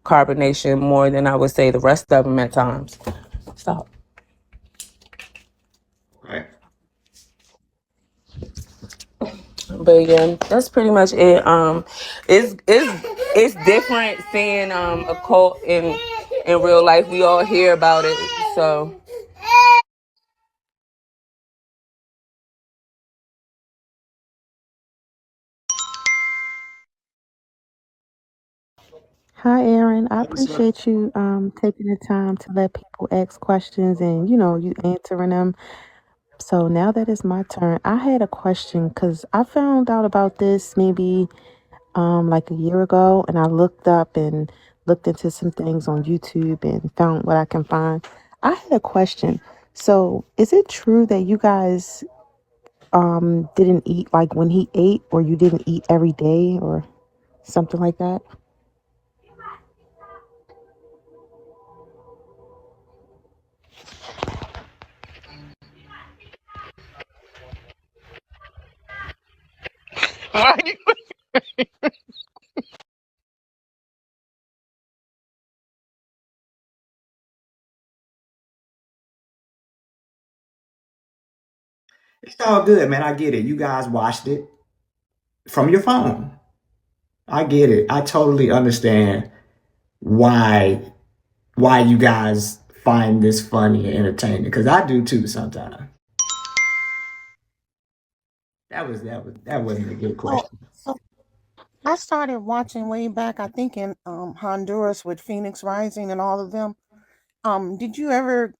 carbonation more than I would say the rest of them at times. Stop. Right. But yeah, that's pretty much it. It's different seeing a cult in real life. We all hear about it, so. Hi, Aaron. I What's up? appreciate you taking the time to let people ask questions and you answering them. So now that it's my turn, I had a question because I found out about this maybe like a year ago, and I looked up and looked into some things on YouTube and found what I can find. I had a question. So is it true that you guys didn't eat like when he ate, or you didn't eat every day or something like that? It's all good, man. I get it. You guys watched it from your phone. I get it. I totally understand why why you guys find this funny and entertaining, because I do too sometimes. That wasn't a good Oh, question. so I started watching way back, I think in Honduras with Phoenix Rising and all of them. Did you ever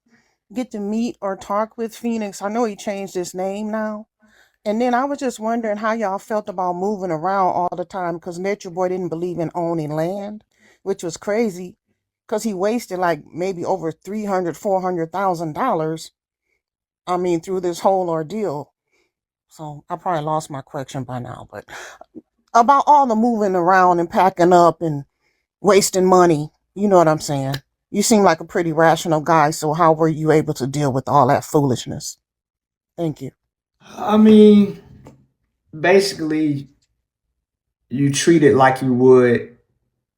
get to meet or talk with Phoenix? I know he changed his name now. And then I was just wondering how y'all felt about moving around all the time because Nature Boy didn't believe in owning land, which was crazy because he wasted like maybe over $400,000. I mean, through this whole ordeal. So I probably lost my question by now, but about all the moving around and packing up and wasting money, you know what I'm saying? You seem like a pretty rational guy, so how were you able to deal with all that foolishness? Thank you. I mean, basically, you treat it like you would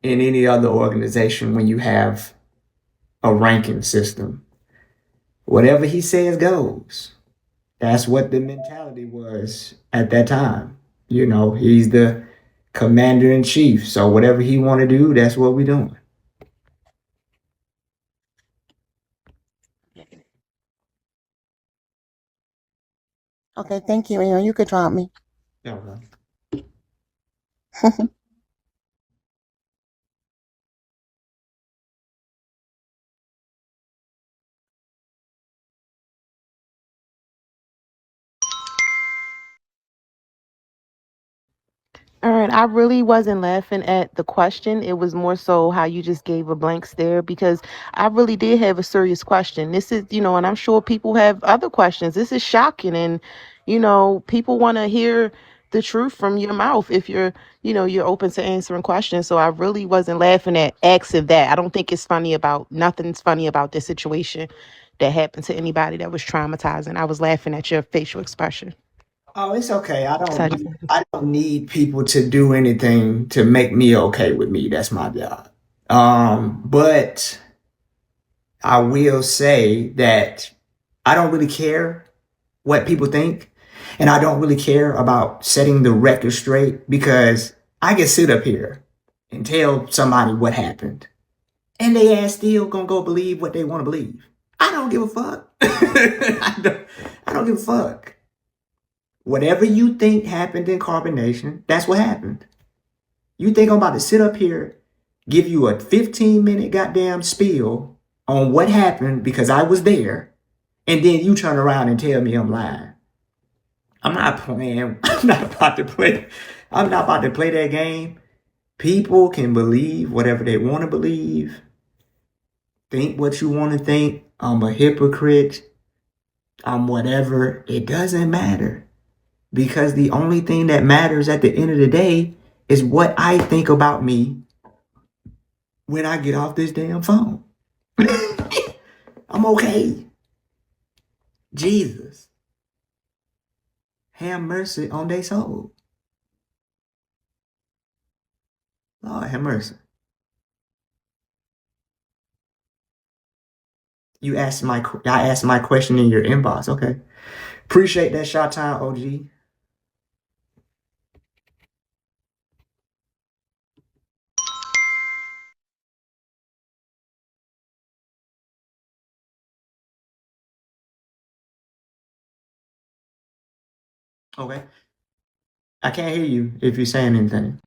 in any other organization when you have a ranking system. Whatever he says goes. That's what the mentality was at that time. You know, he's the commander in chief, so whatever he want to do, that's what we doing. Okay, thank you, Aaron. You could drop me. Okay. All right, I really wasn't laughing at the question. It was more so how you just gave a blank stare because I really did have a serious question. This is, and I'm sure people have other questions. This is shocking and people want to hear the truth from your mouth if you're open to answering questions. So I really wasn't laughing at acts of that. I don't think it's funny about nothing's funny about this situation that happened to anybody that was traumatizing. I was laughing at your facial expression. Oh, it's okay. I So I don't just need, I don't need people to do anything to make me okay with me. That's my job. But I will say that I don't really care what people think, and I don't really care about setting the record straight because I can sit up here and tell somebody what happened, and they ass still gonna go believe what they want to believe. I don't give a fuck. I don't give a fuck. Whatever you think happened in carbonation, that's what happened. You think I'm about to sit up here, give you a 15-minute goddamn spiel on what happened because I was there, and then you turn around and tell me I'm lying. I'm not playing. I'm not about to play. I'm not about to play that game. People can believe whatever they want to believe. Think what you want to think. I'm a hypocrite. I'm whatever. It doesn't matter. Because the only thing that matters at the end of the day is what I think about me when I get off this damn phone. I'm okay. Jesus. Have mercy on their soul. Lord have mercy. I asked my question in your inbox. Okay. Appreciate that shot time, OG. Okay. I can't hear you if you're saying anything.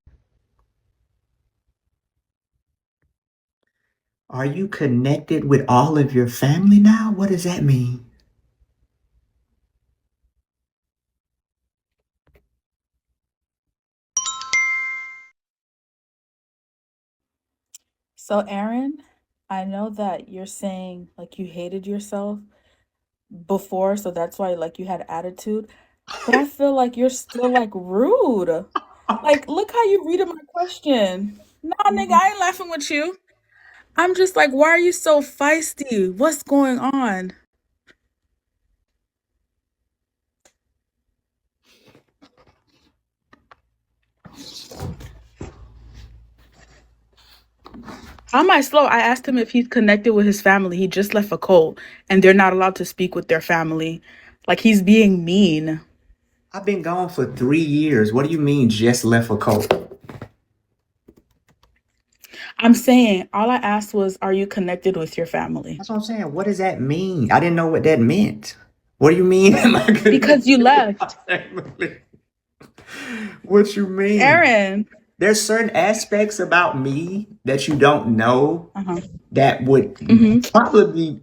Are you connected with all of your family now? What does that mean? So, Aaron, I know that you're saying like you hated yourself before, so that's why like you had attitude, but I feel like you're still like rude. Like, look how you reading my question. Nah, nigga, I ain't laughing with you. I'm just like, why are you so feisty? What's going on? On my slow, I asked him if he's connected with his family. He just left a cult, and they're not allowed to speak with their family. Like, he's being mean. I've been gone for 3 years. What do you mean just left a cult? I'm saying all I asked was, are you connected with your family? That's what I'm saying. What does that mean? I didn't know what that meant. What do you mean? Am I Because you connected with my left. family? What you mean? Aaron. There's certain aspects about me that you don't know Uh-huh. that would Mm-hmm.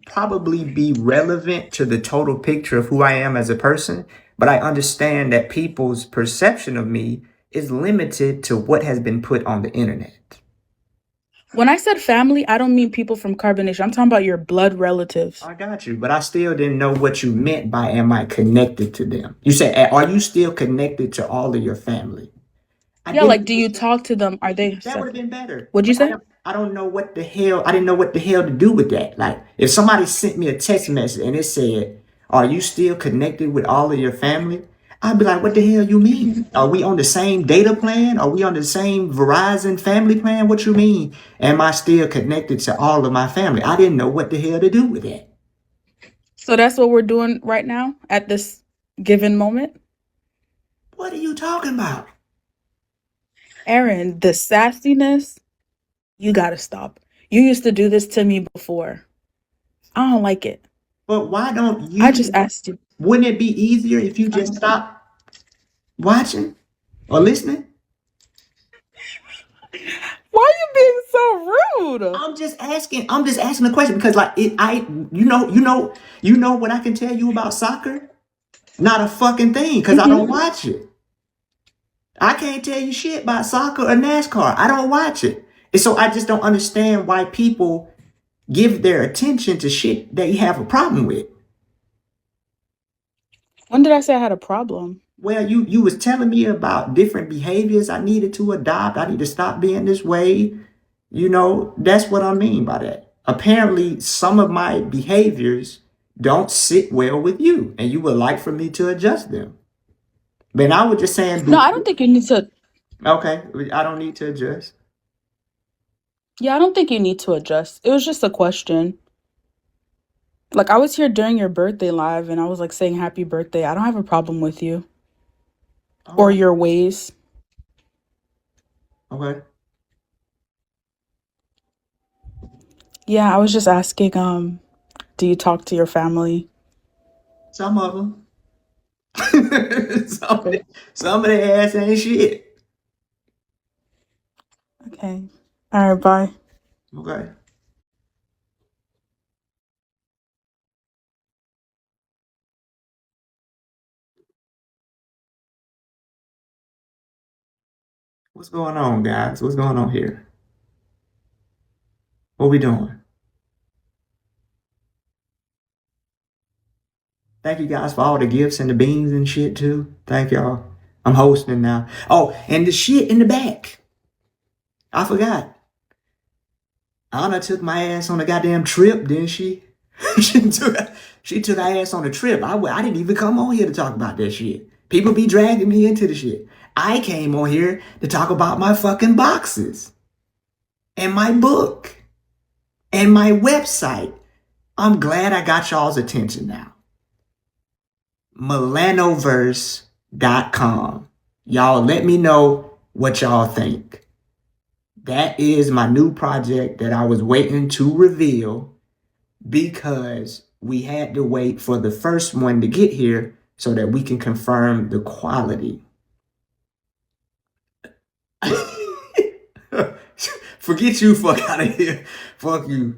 probably be relevant to the total picture of who I am as a person. But I understand that people's perception of me is limited to what has been put on the internet. When I said family, I don't mean people from carbonation. I'm talking about your blood relatives. I got you, but I still didn't know what you meant by am I connected to them? You said, are you still connected to all of your family? I Yeah, like, didn't do you understand. talk to them? Are they That would have separate? been better. What'd you But say? I don't know what the hell. I didn't know what the hell to do with that. Like, if somebody sent me a text message and it said, "Are you still connected with all of your family?" I'd be like, "What the hell you mean? Are we on the same data plan? Are we on the same Verizon family plan? What you mean? Am I still connected to all of my family?" I didn't know what the hell to do with that. So that's what we're doing right now at this given moment? What are you talking about? Aaron, the sassiness, you gotta stop. You used to do this to me before. I don't like it. But why don't I just you? asked you. Wouldn't it be easier if you just stopped watching or listening? Why are you being so rude? I'm just asking. I'm just asking the question because, like, you know what I can tell you about soccer? Not a fucking thing because I don't watch it. I can't tell you shit about soccer or NASCAR. I don't watch it, and so I just don't understand why people give their attention to shit that you have a problem with. When did I say I had a problem? Well, you was telling me about different behaviors I needed to adopt. I need to stop being this way. That's what I mean by that. Apparently, some of my behaviors don't sit well with you, and you would like for me to adjust them. But I was just saying, No, I don't think you need to. okay, I don't need to adjust. Yeah, I don't think you need to adjust. It was just a question. Like, I was here during your birthday live and I was like saying happy birthday. I don't have a problem with you All or right, your ways. okay. Yeah, I was just asking, do you talk to your family? Some of them, some, Okay. some of their ass ain't shit. Okay. All right, bye. Okay. What's going on, guys? What's going on here? What we doing? Thank you guys for all the gifts and the beans and shit too. Thank y'all. I'm hosting now. Oh, and the shit in the back. I forgot. Anna took my ass on a goddamn trip, didn't she? she took her ass on a trip. I didn't even come on here to talk about that shit. People be dragging me into the shit. I came on here to talk about my fucking boxes and my book and my website. I'm glad I got y'all's attention now. Milanoverse.com. Y'all let me know what y'all think. That is my new project that I was waiting to reveal because we had to wait for the first one to get here so that we can confirm the quality. Forget you, fuck out of here. Fuck you.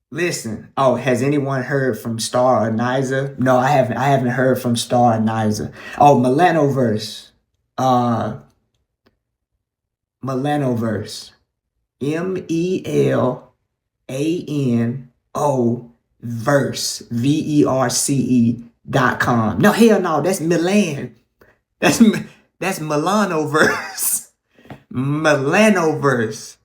Listen. Oh, has anyone heard from Star or Niza? No, I haven't. I haven't heard from Star or Niza. Oh, Milanoverse. Milanoverse. MELANO verse VERCE.com. No, hell no, that's Milan. That's Milanoverse. Milanoverse.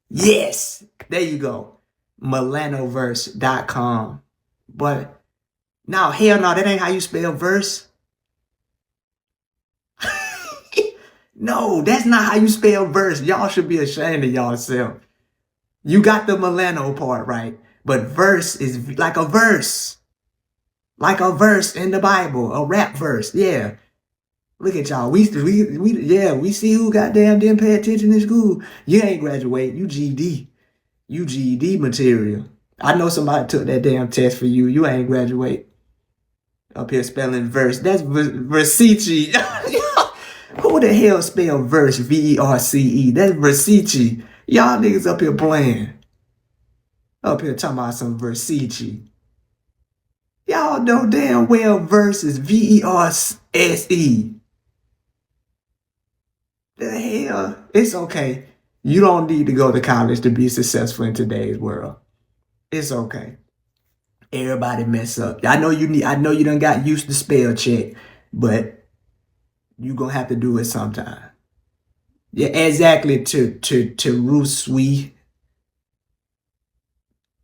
Yes, there you go. Milanoverse.com. But no, hell no, that ain't how you spell verse. No, that's not how you spell verse. Y'all should be ashamed of y'allself. You got the Milano part right, but verse is like a verse in the Bible, a rap verse. Yeah, Look at y'all. We see who goddamn didn't pay attention in school. You ain't graduate. You GD. You GD material. I know somebody took that damn test for you. You ain't graduate. Up here spelling verse. That's Versici. Who the hell spell verse? VERCE. That's Versici. Y'all niggas up here playing. Up here talking about some Versici. Y'all know damn well verse is VERSE. The hell? It's okay. You don't need to go to college to be successful in today's world. It's okay. Everybody mess up. I know you done got used to spell check, but you gonna have to do it sometime. Yeah, exactly. To Rusui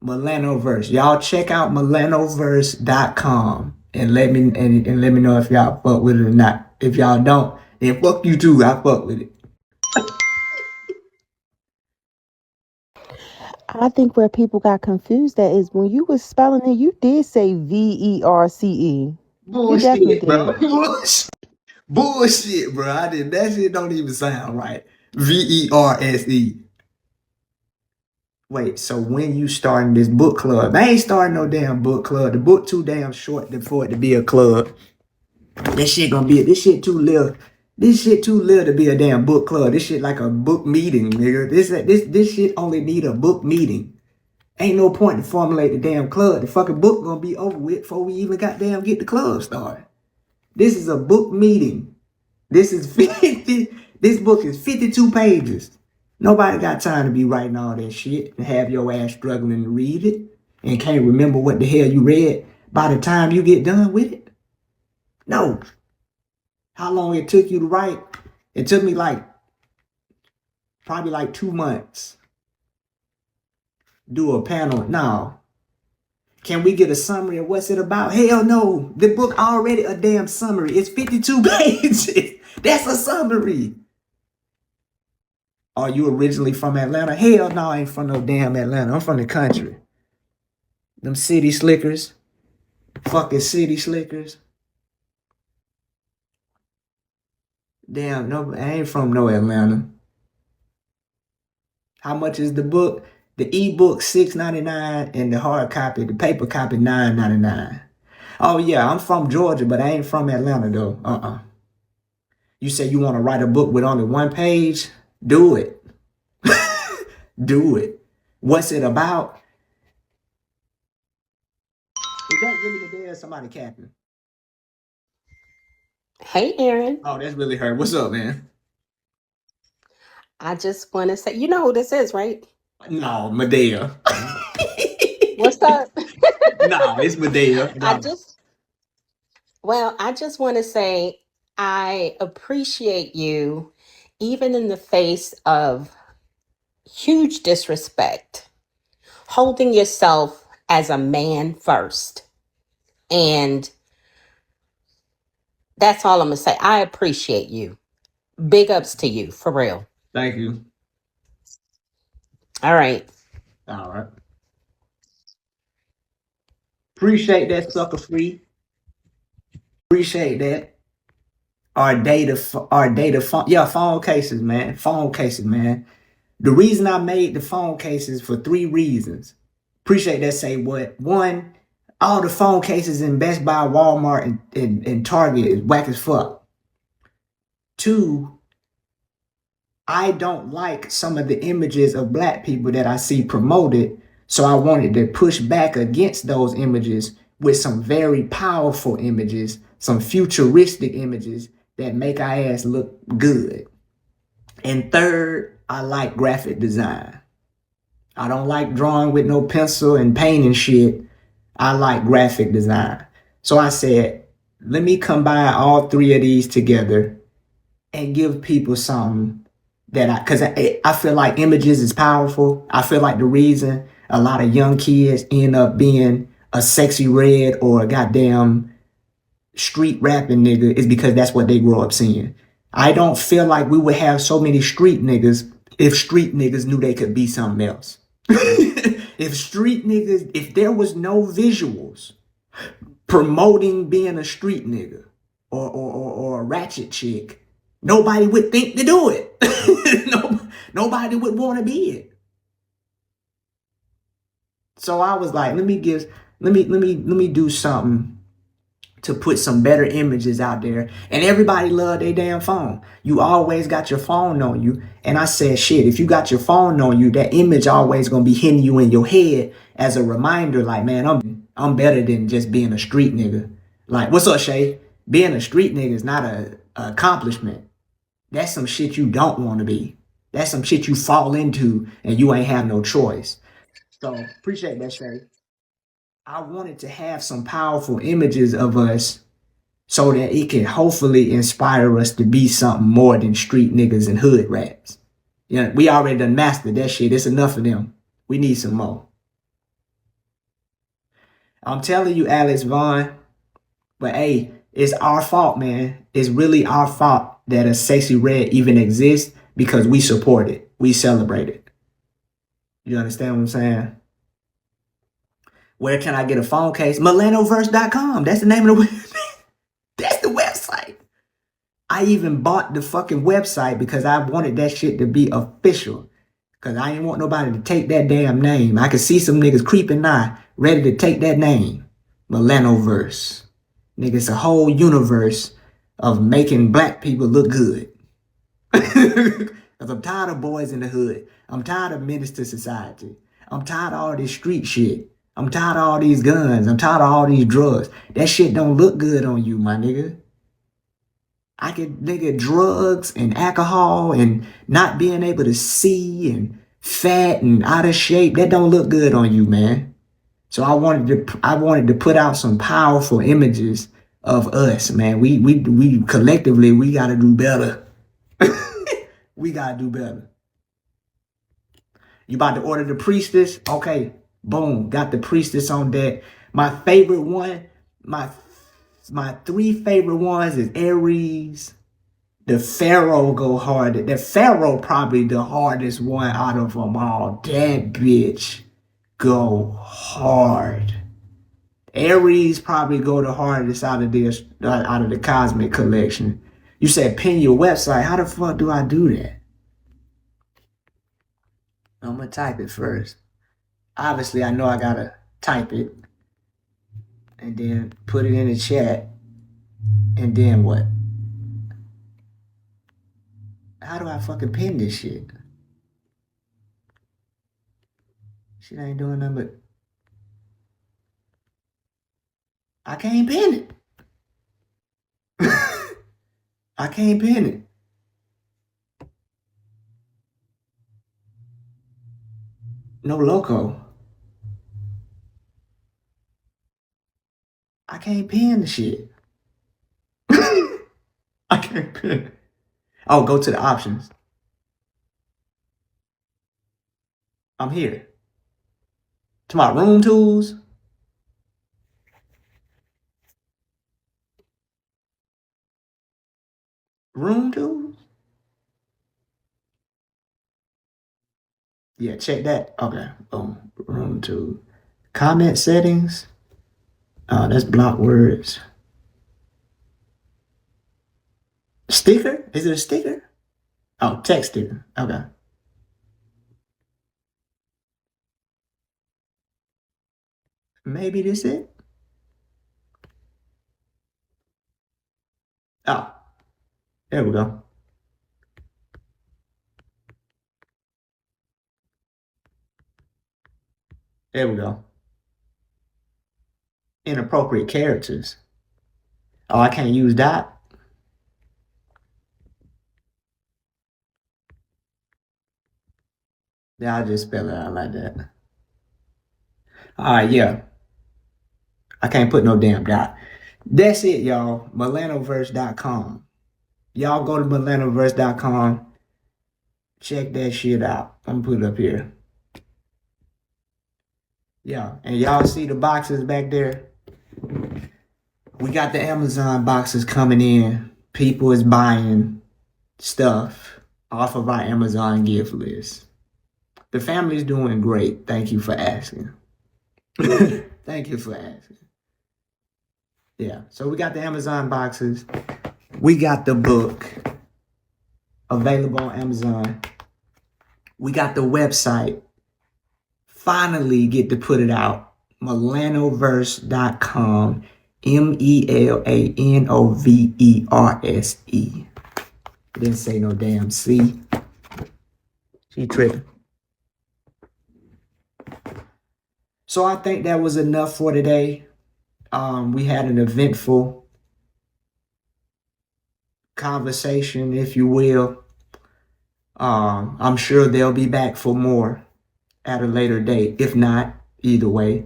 Milanoverse. Y'all check out milanoverse.com and let me know if y'all fuck with it or not. If y'all don't, then fuck you too. I fuck with it. I think where people got confused at is when you was spelling it, you did say VERCE. You definitely Bullshit, bro. did. Bullshit, bro. I did that shit. Don't even sound right. VERSE. Wait, so when you starting this book club? I ain't starting no damn book club. The book too damn short for it to be a club. This shit too little. This shit too little to be a damn book club. This shit like a book meeting, nigga. This shit only need a book meeting. Ain't no point to formulate the damn club. The fucking book gonna be over with before we even goddamn get the club started. This is a book meeting. This is 50. This book is 52 pages. Nobody got time to be writing all that shit and have your ass struggling to read it and can't remember what the hell you read by the time you get done with it. No. How long it took you to write? It took me probably 2 months. Do a panel. No. Can we get a summary of what's it about? Hell no. The book already a damn summary. It's 52 pages. That's a summary. Are you originally from Atlanta? Hell no, I ain't from no damn Atlanta. I'm from the country. Them city slickers. Fucking city slickers. Damn, no, I ain't from no Atlanta. How much is the book? The ebook $6.99 and the hard copy, the paper copy $9.99. Oh yeah, I'm from Georgia, but I ain't from Atlanta though. You say you want to write a book with only one page? Do it. Do it. What's it about? Is that really Medaya or somebody capping? Hey, Aaron. Oh, that's really her. What's up, man? I just want to say, you know who this is, right? No, Medaya. What's up? No, it's Medaya. No. I just want to say I appreciate you, even in the face of huge disrespect, holding yourself as a man first. And that's all I'm going to say. I appreciate you. Big ups to you, for real. Thank you. All right. All right. Appreciate that, sucker free. Appreciate that. Phone cases, man. Phone cases, man. The reason I made the phone cases for 3 reasons. Appreciate that. Say what? 1, all the phone cases in Best Buy, Walmart, and Target is whack as fuck. 2, I don't like some of the images of black people that I see promoted. So I wanted to push back against those images with some very powerful images, some futuristic images that make our ass look good. And 3rd, I like graphic design. I don't like drawing with no pencil and paint and shit. I like graphic design. So I said, let me combine all 3 of these together and give people something that because I feel like images is powerful. I feel like the reason a lot of young kids end up being a sexy red or a goddamn street rapping nigga is because that's what they grow up seeing. I don't feel like we would have so many street niggas if street niggas knew they could be something else. If there was no visuals promoting being a street nigga, or a ratchet chick, nobody would think to do it. Nobody would want to be it. So I was like, let me do something to put some better images out there. And everybody love their damn phone. You always got your phone on you. And I said, shit, if you got your phone on you, that image always gonna be hitting you in your head as a reminder, like, man, I'm better than just being a street nigga. Like, what's up, Shay? Being a street nigga is not a accomplishment. That's some shit you don't want to be. That's some shit you fall into and you ain't have no choice. So appreciate that, Shay. I wanted to have some powerful images of us so that it can hopefully inspire us to be something more than street niggas and hood rats. Yeah, we already done mastered that shit. It's enough of them. We need some more. I'm telling you, Alex Vaughn, but hey, it's our fault, man. It's really our fault that a sexy red even exists because we support it. We celebrate it. You understand what I'm saying? Where can I get a phone case? Milanoverse.com. That's the name of the website. That's the website. I even bought the fucking website because I wanted that shit to be official. Because I didn't want nobody to take that damn name. I could see some niggas creeping by, ready to take that name. Milanoverse. Nigga, it's a whole universe of making black people look good. Because I'm tired of boys in the hood. I'm tired of menace to society. I'm tired of all this street shit. I'm tired of all these guns. I'm tired of all these drugs. That shit don't look good on you, my nigga. I could, nigga, drugs and alcohol and not being able to see and fat and out of shape, that don't look good on you, man. So I wanted to put out some powerful images of us, man. We collectively, we gotta do better. We gotta do better. You about to order the priestess? Okay, boom, got the priestess on deck. My favorite one, my three favorite ones is Aries. The Pharaoh go hard. The Pharaoh probably the hardest one out of them all. That bitch go hard. Aries probably go the hardest out of the Cosmic collection. You said pin your website. How the fuck do I do that? I'm gonna type it first. Obviously, I know I gotta type it and then put it in the chat. And then what? How do I fucking pin this shit? Shit ain't doing nothing but I can't pin it. I can't pin it. No loco. I can't pin the shit. I can't pin it. Oh, go to the options. I'm here. To my room tools. Room tools? Yeah, check that. Okay. Boom. Room tool. Comment settings. Oh, that's block words. Sticker? Is it a sticker? Oh, text sticker. Okay. Maybe this it? Oh, there we go. There we go. Inappropriate characters. Oh, I can't use that. Yeah, I'll just spell it out like that. All right, yeah. I can't put no damn dot. That's it, y'all. Milanoverse.com. Y'all go to milanoverse.com. Check that shit out. I'm gonna put it up here. Yeah, and y'all see the boxes back there? We got the Amazon boxes coming in. People is buying stuff off of our Amazon gift list. The family's doing great. Thank you for asking. Thank you for asking. Yeah. So we got the Amazon boxes. We got the book available on Amazon. We got the website. Finally get to put it out. Melanoverse.com. Melanoverse. Didn't say no damn C. She tripping. So I think that was enough for today. We had an eventful conversation, if you will. I'm sure they'll be back for more at a later date. If not, either way,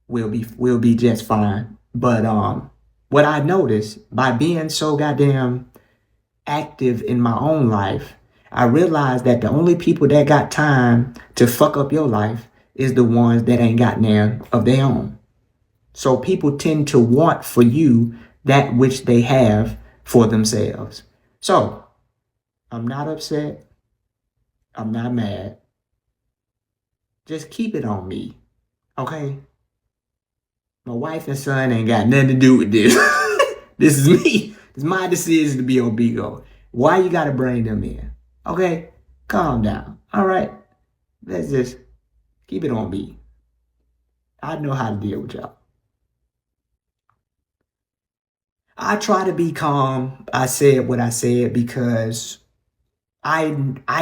we'll be just fine. But what I noticed by being so goddamn active in my own life, I realized that the only people that got time to fuck up your life is the ones that ain't got none of their own. So people tend to want for you that which they have for themselves. So I'm not upset. I'm not mad. Just keep it on me. Okay? My wife and son ain't got nothing to do with this. This is me. It's my decision to be on Bigo. Why you gotta bring them in? Okay? Calm down. All right? Let's just keep it on me. I know how to deal with y'all. I try to be calm. I said what I said because I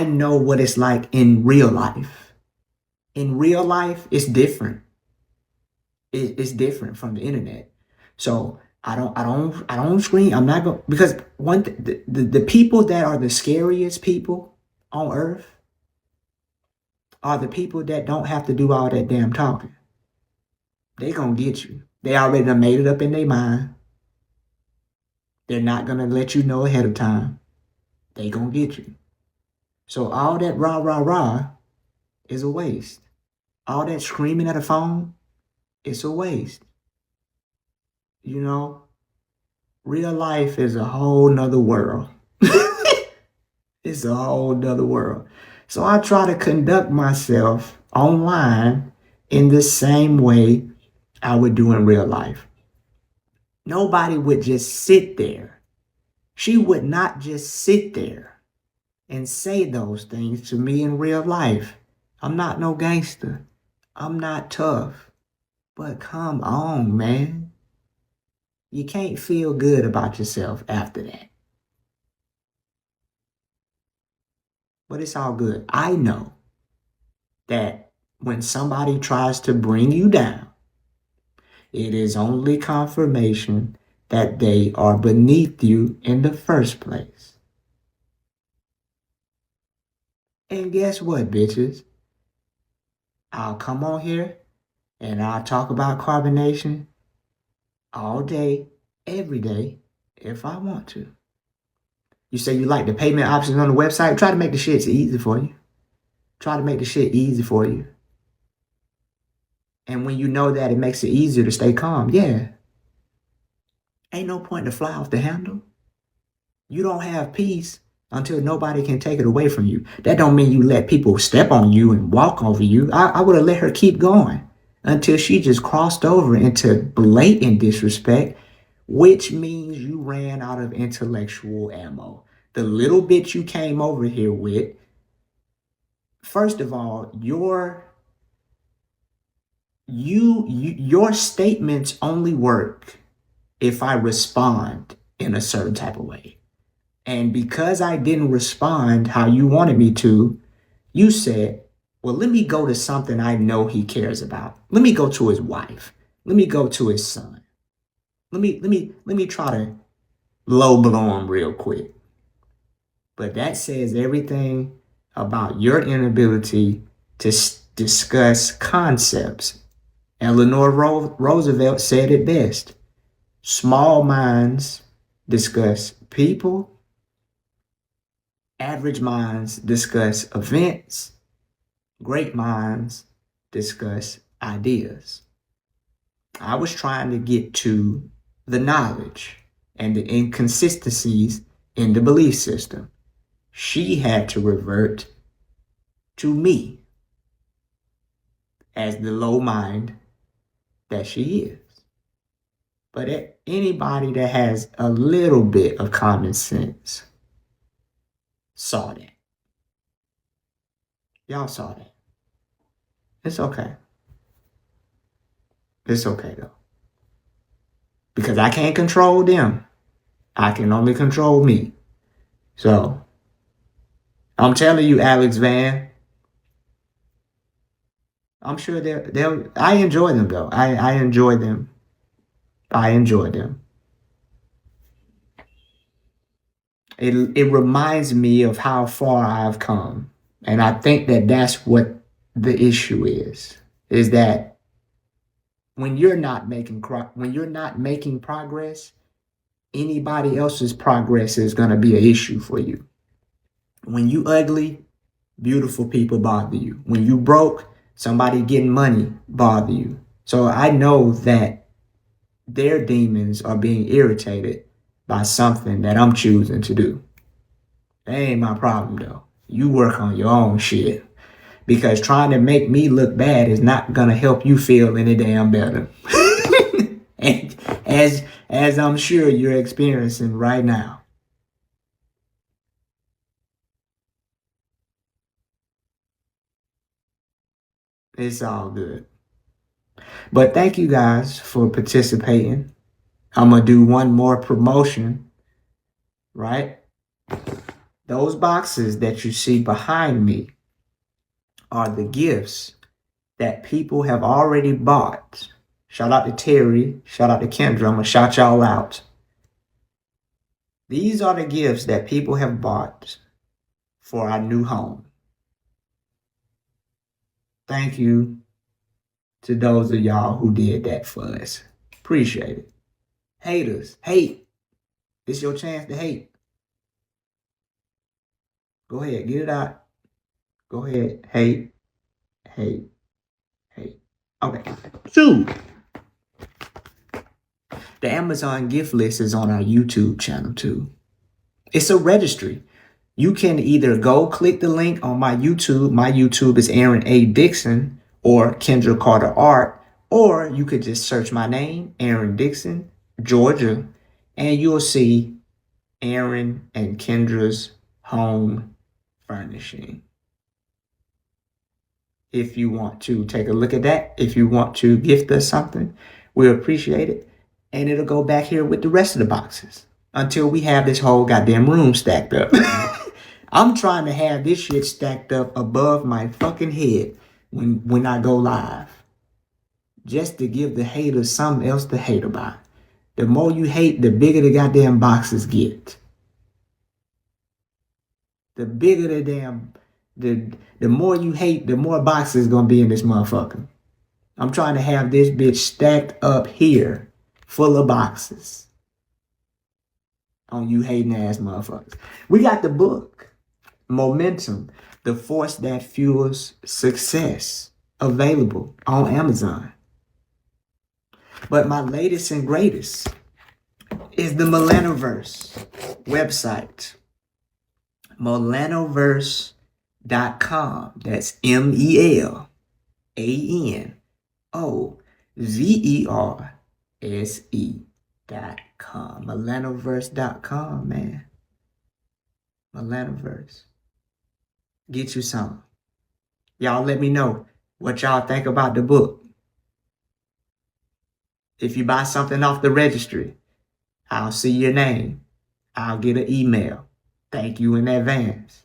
know what it's like in real life. In real life, it's different. It's different from the internet. So I don't scream. I'm not going, because the people that are the scariest people on earth are the people that don't have to do all that damn talking. They gonna get you. They already done made it up in their mind. They're not gonna let you know ahead of time. They gonna get you. So all that rah rah rah is a waste. All that screaming at a phone, it's a waste. You know, real life is a whole nother world. It's a whole nother world. So I try to conduct myself online in the same way I would do in real life. Nobody would just sit there. She would not just sit there and say those things to me in real life. I'm not no gangster. I'm not tough. But come on, man. You can't feel good about yourself after that. But it's all good. I know that when somebody tries to bring you down, it is only confirmation that they are beneath you in the first place. And guess what, bitches? I'll come on here and I'll talk about carbonation all day, every day, if I want to. You say you like the payment options on the website? Try to make the shit easy for you. Try to make the shit easy for you. And when you know that, it makes it easier to stay calm. Yeah. Ain't no point to fly off the handle. You don't have peace until nobody can take it away from you. That don't mean you let people step on you and walk over you. I would have let her keep going until she just crossed over into blatant disrespect, which means you ran out of intellectual ammo. The little bit you came over here with, first of all, your statements only work if I respond in a certain type of way. And because I didn't respond how you wanted me to, you said, well, let me go to something I know he cares about. Let me go to his wife. Let me go to his son. Let me try to low blow him real quick. But that says everything about your inability to discuss concepts. Eleanor Roosevelt said it best. Small minds discuss people. Average minds discuss events. Great minds discuss ideas. I was trying to get to the knowledge and the inconsistencies in the belief system. She had to revert to me as the low mind that she is. But anybody that has a little bit of common sense saw that. Y'all saw that. It's okay. It's okay though. Because I can't control them. I can only control me. So, I'm telling you, Alex Van, I'm sure they'll I enjoy them though. I enjoy them. I enjoy them. It reminds me of how far I've come. And I think that that's what the issue is that when you're not making progress, anybody else's progress is going to be an issue for you. When you ugly, beautiful people bother you. When you broke, somebody getting money bother you. So I know that their demons are being irritated by something that I'm choosing to do. That ain't my problem though. You work on your own shit. Because trying to make me look bad is not gonna help you feel any damn better. And as I'm sure you're experiencing right now. It's all good. But thank you guys for participating. I'm gonna do one more promotion, right? Those boxes that you see behind me are the gifts that people have already bought. Shout out to Terry, shout out to Kendra, I'm gonna shout y'all out. These are the gifts that people have bought for our new home. Thank you to those of y'all who did that for us. Appreciate it. Haters, hate. It's your chance to hate. Go ahead, get it out. Go ahead, hate, hate, hate. Okay. 2. The Amazon gift list is on our YouTube channel too. It's a registry. You can either go click the link on my YouTube. My YouTube is Aaron A. Dixon or Kendra Carter Art, or you could just search my name, Aaron Dixon, Georgia, and you'll see Aaron and Kendra's home furnishing. If you want to take a look at that, if you want to gift us something, we appreciate it. And it'll go back here with the rest of the boxes until we have this whole goddamn room stacked up. I'm trying to have this shit stacked up above my fucking head when I go live. Just to give the haters something else to hate about. The more you hate, the bigger the goddamn boxes get. The bigger the damn, the more you hate, the more boxes gonna be in this motherfucker. I'm trying to have this bitch stacked up here, full of boxes. On you hating ass motherfuckers. We got the book, Momentum, The Force That Fuels Success, available on Amazon. But my latest and greatest is the Millenniverse website. Millenniverse.com. That's MELANOVERSE.com. Millenniverse.com, man. Millenniverse. Get you some. Y'all let me know what y'all think about the book. If you buy something off the registry, I'll see your name. I'll get an email. Thank you in advance.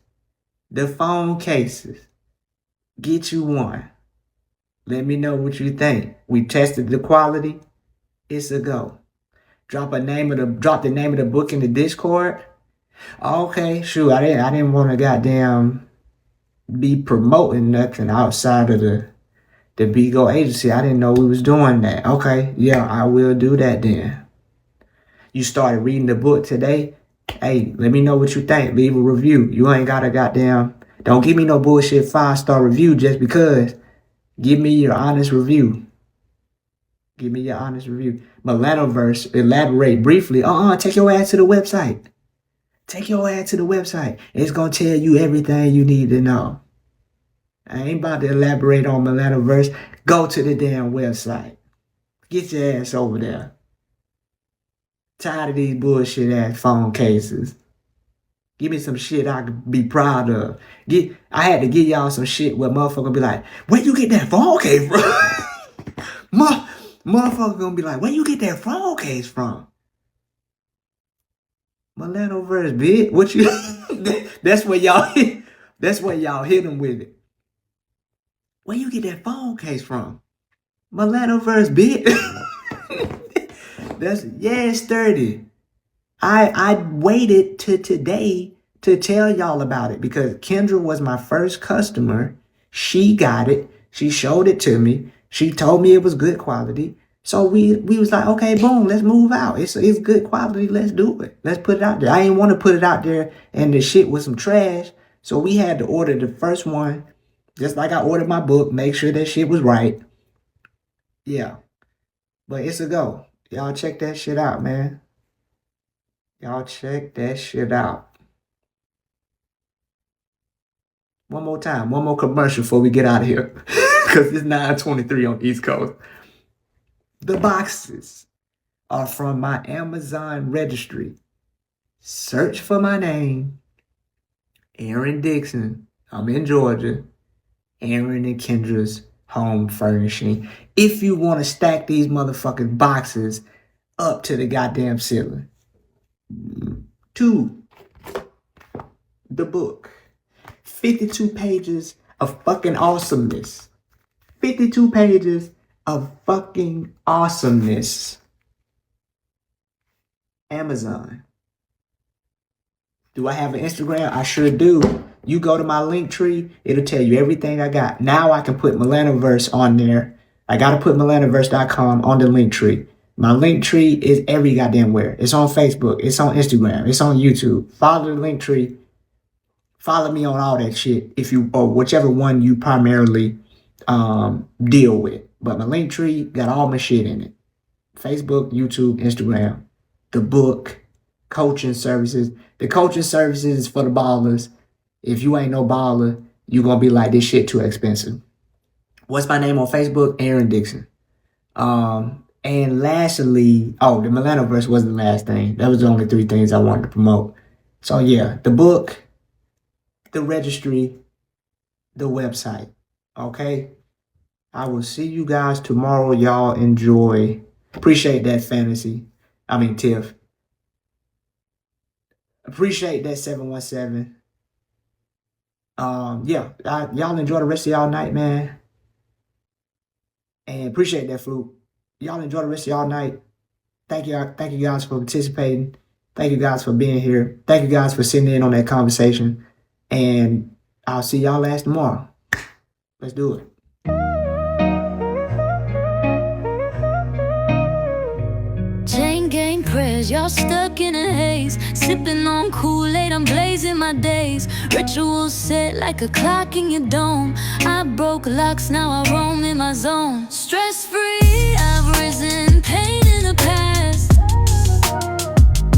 The phone cases. Get you one. Let me know what you think. We tested the quality. It's a go. Drop the name of the book in the Discord. Okay, sure. I didn't want to goddamn be promoting nothing outside of the Bigo agency. I didn't know we was doing that. Okay, yeah, I will do that then. You started reading the book today. Hey, let me know what you think. Leave a review. You ain't got a goddamn, don't give me no bullshit 5-star review just because. Give me your honest review. Give me your honest review. Millenniverse, elaborate briefly. Take your ass to the website. Take your ass to the website. It's going to tell you everything you need to know. I ain't about to elaborate on Millenniverse. Go to the damn website. Get your ass over there. Tired of these bullshit ass phone cases. Give me some shit I could be proud of. I had to give y'all some shit where motherfucker be like, where you get that phone case from? Motherfucker gonna be like, where you get that phone case from? Milano verse, bitch. What you? That's where y'all hit. That's where y'all hit them with it. Where you get that phone case from? Milano verse, bitch. It's 30. I waited to today to tell y'all about it because Kendra was my first customer. She got it. She showed it to me. She told me it was good quality. So we was like, okay, boom, let's move out. It's good quality. Let's do it. Let's put it out there. I didn't want to put it out there and the shit was some trash. So we had to order the first one, just like I ordered my book, make sure that shit was right. Yeah. But it's a go. Y'all check that shit out, man. Y'all check that shit out. One more time, one more commercial before we get out of here. Because it's 9:23 on the East Coast. The boxes are from my Amazon registry. Search for my name, Aaron Dixon. I'm in Georgia. Aaron and Kendra's Home Furnishing. If you want to stack these motherfucking boxes up to the goddamn ceiling. 2, the book. 52 pages of fucking awesomeness. 52 pages of fucking awesomeness. Amazon. Do I have an Instagram? I sure do. You go to my link tree, it'll tell you everything I got. Now I can put Milanoverse on there. I gotta put milanoverse.com on the link tree. My link tree is every goddamn where. It's on Facebook. It's on Instagram. It's on YouTube. Follow the link tree. Follow me on all that shit if you, or whichever one you primarily deal with. But my link tree got all my shit in it. Facebook, YouTube, Instagram, the book, coaching services. The coaching services is for the ballers. If you ain't no baller, you gonna be like, this shit too expensive. What's my name on Facebook? Aaron Dixon. And lastly, the Milanoverse wasn't the last thing. That was the only 3 things I wanted to promote. So yeah, the book, the registry, the website. Okay? I will see you guys tomorrow. Y'all enjoy. Appreciate that Tiff. Appreciate that 717. Y'all enjoy the rest of y'all night, man. And appreciate that Flute. Y'all enjoy the rest of y'all night. Thank you guys for participating. Thank you guys for being here. Thank you guys for sitting in on that conversation. And I'll see y'all last tomorrow. Let's do it. Chain gang prayers, y'all stuck in a haze. Sipping on Kool-Aid, I'm blazing my days. Rituals set like a clock in your dome. I broke locks, now I roam in my zone. Stress-free, I've risen, pain in the past.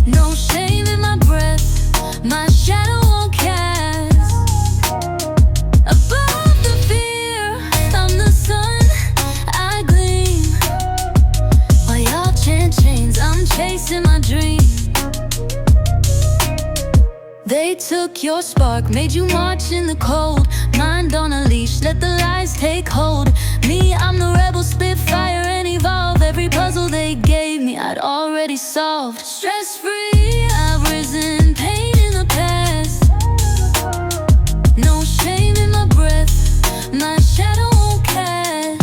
No shame in my breath, my shadow won't cast. Above the fear, I'm the sun, I gleam. While y'all chant chains, I'm chasing my dream. They took your spark, made you march in the cold. Mind on a leash, let the lies take hold. Me, I'm the rebel, spit fire and evolve. Every puzzle they gave me, I'd already solved. Stress-free, I've risen, pain in the past. No shame in my breath, my shadow won't cast.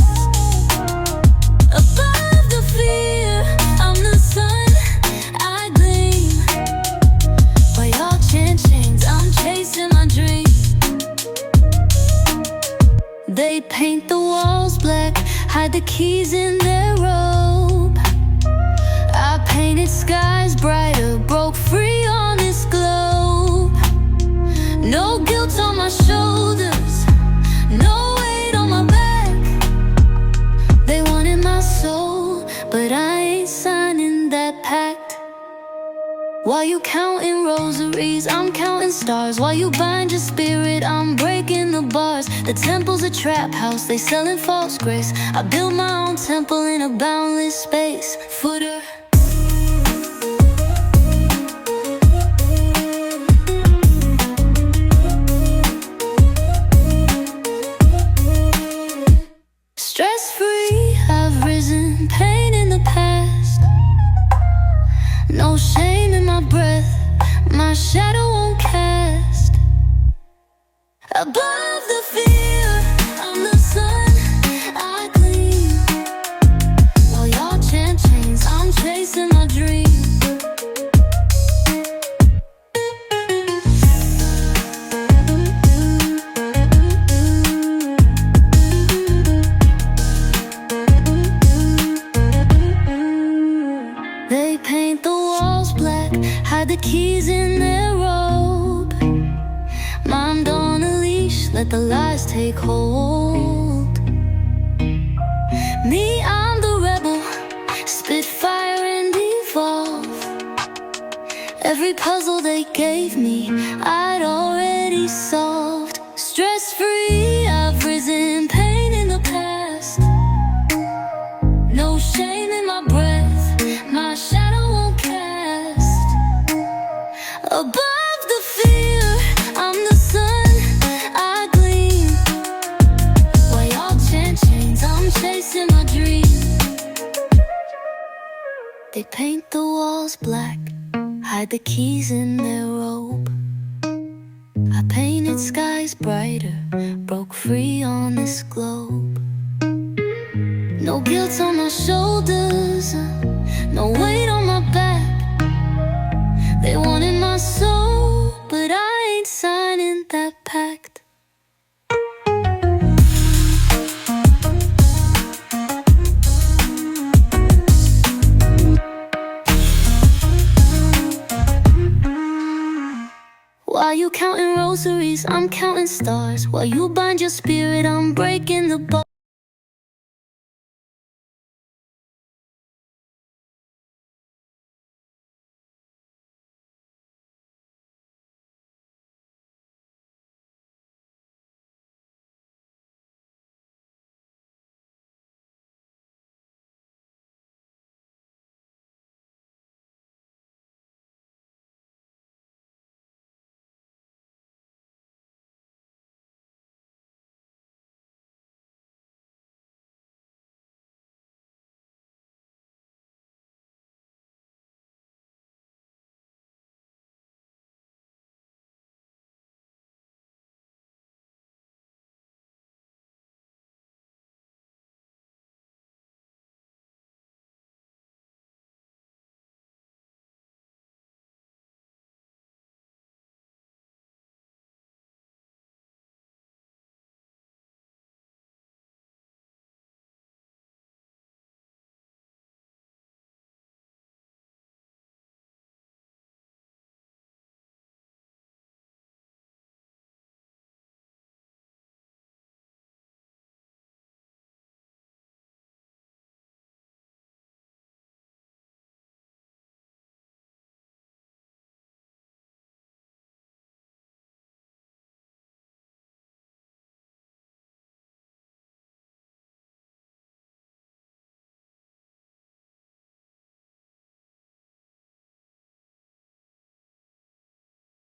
Above the fear, I'm the sun, I gleam. While y'all chant chains, I'm chasing my dream. They paint the walls black, hide the keys in their robe. I painted skies brighter, broke free on this globe. No guilt on my shoulders, no weight on my back. They wanted my soul, but I ain't signing that pact. While you counting rosaries, I'm counting stars. While you bind your spirit, I'm breaking the bars. The temple's a trap house, they selling false grace. I built my own temple in a boundless space. Footer. my shadow won't cast. Above the fear, I'm the sun, I gleam. While y'all chant chains, I'm chasing my dream. They paint the walls black, hide the keys in their robe. Mind on a leash, let the lies take hold. Me, I'm the rebel, spit fire and evolve. Every puzzle they gave me, I'd already solved. Stress-free, I've risen, pain in the past. No shame in my breath, my shadow won't cast. Above the fear, I'm the sun, I gleam. While y'all chant chains, I'm chasing my dream. They paint the walls black, hide the keys in their robe. I painted skies brighter, broke free on this globe. No guilt on my shoulders, no weight on my back. They wanted my soul, but I ain't signing that pact. While you counting rosaries, I'm counting stars. While you bind your spirit, I'm breaking the bar.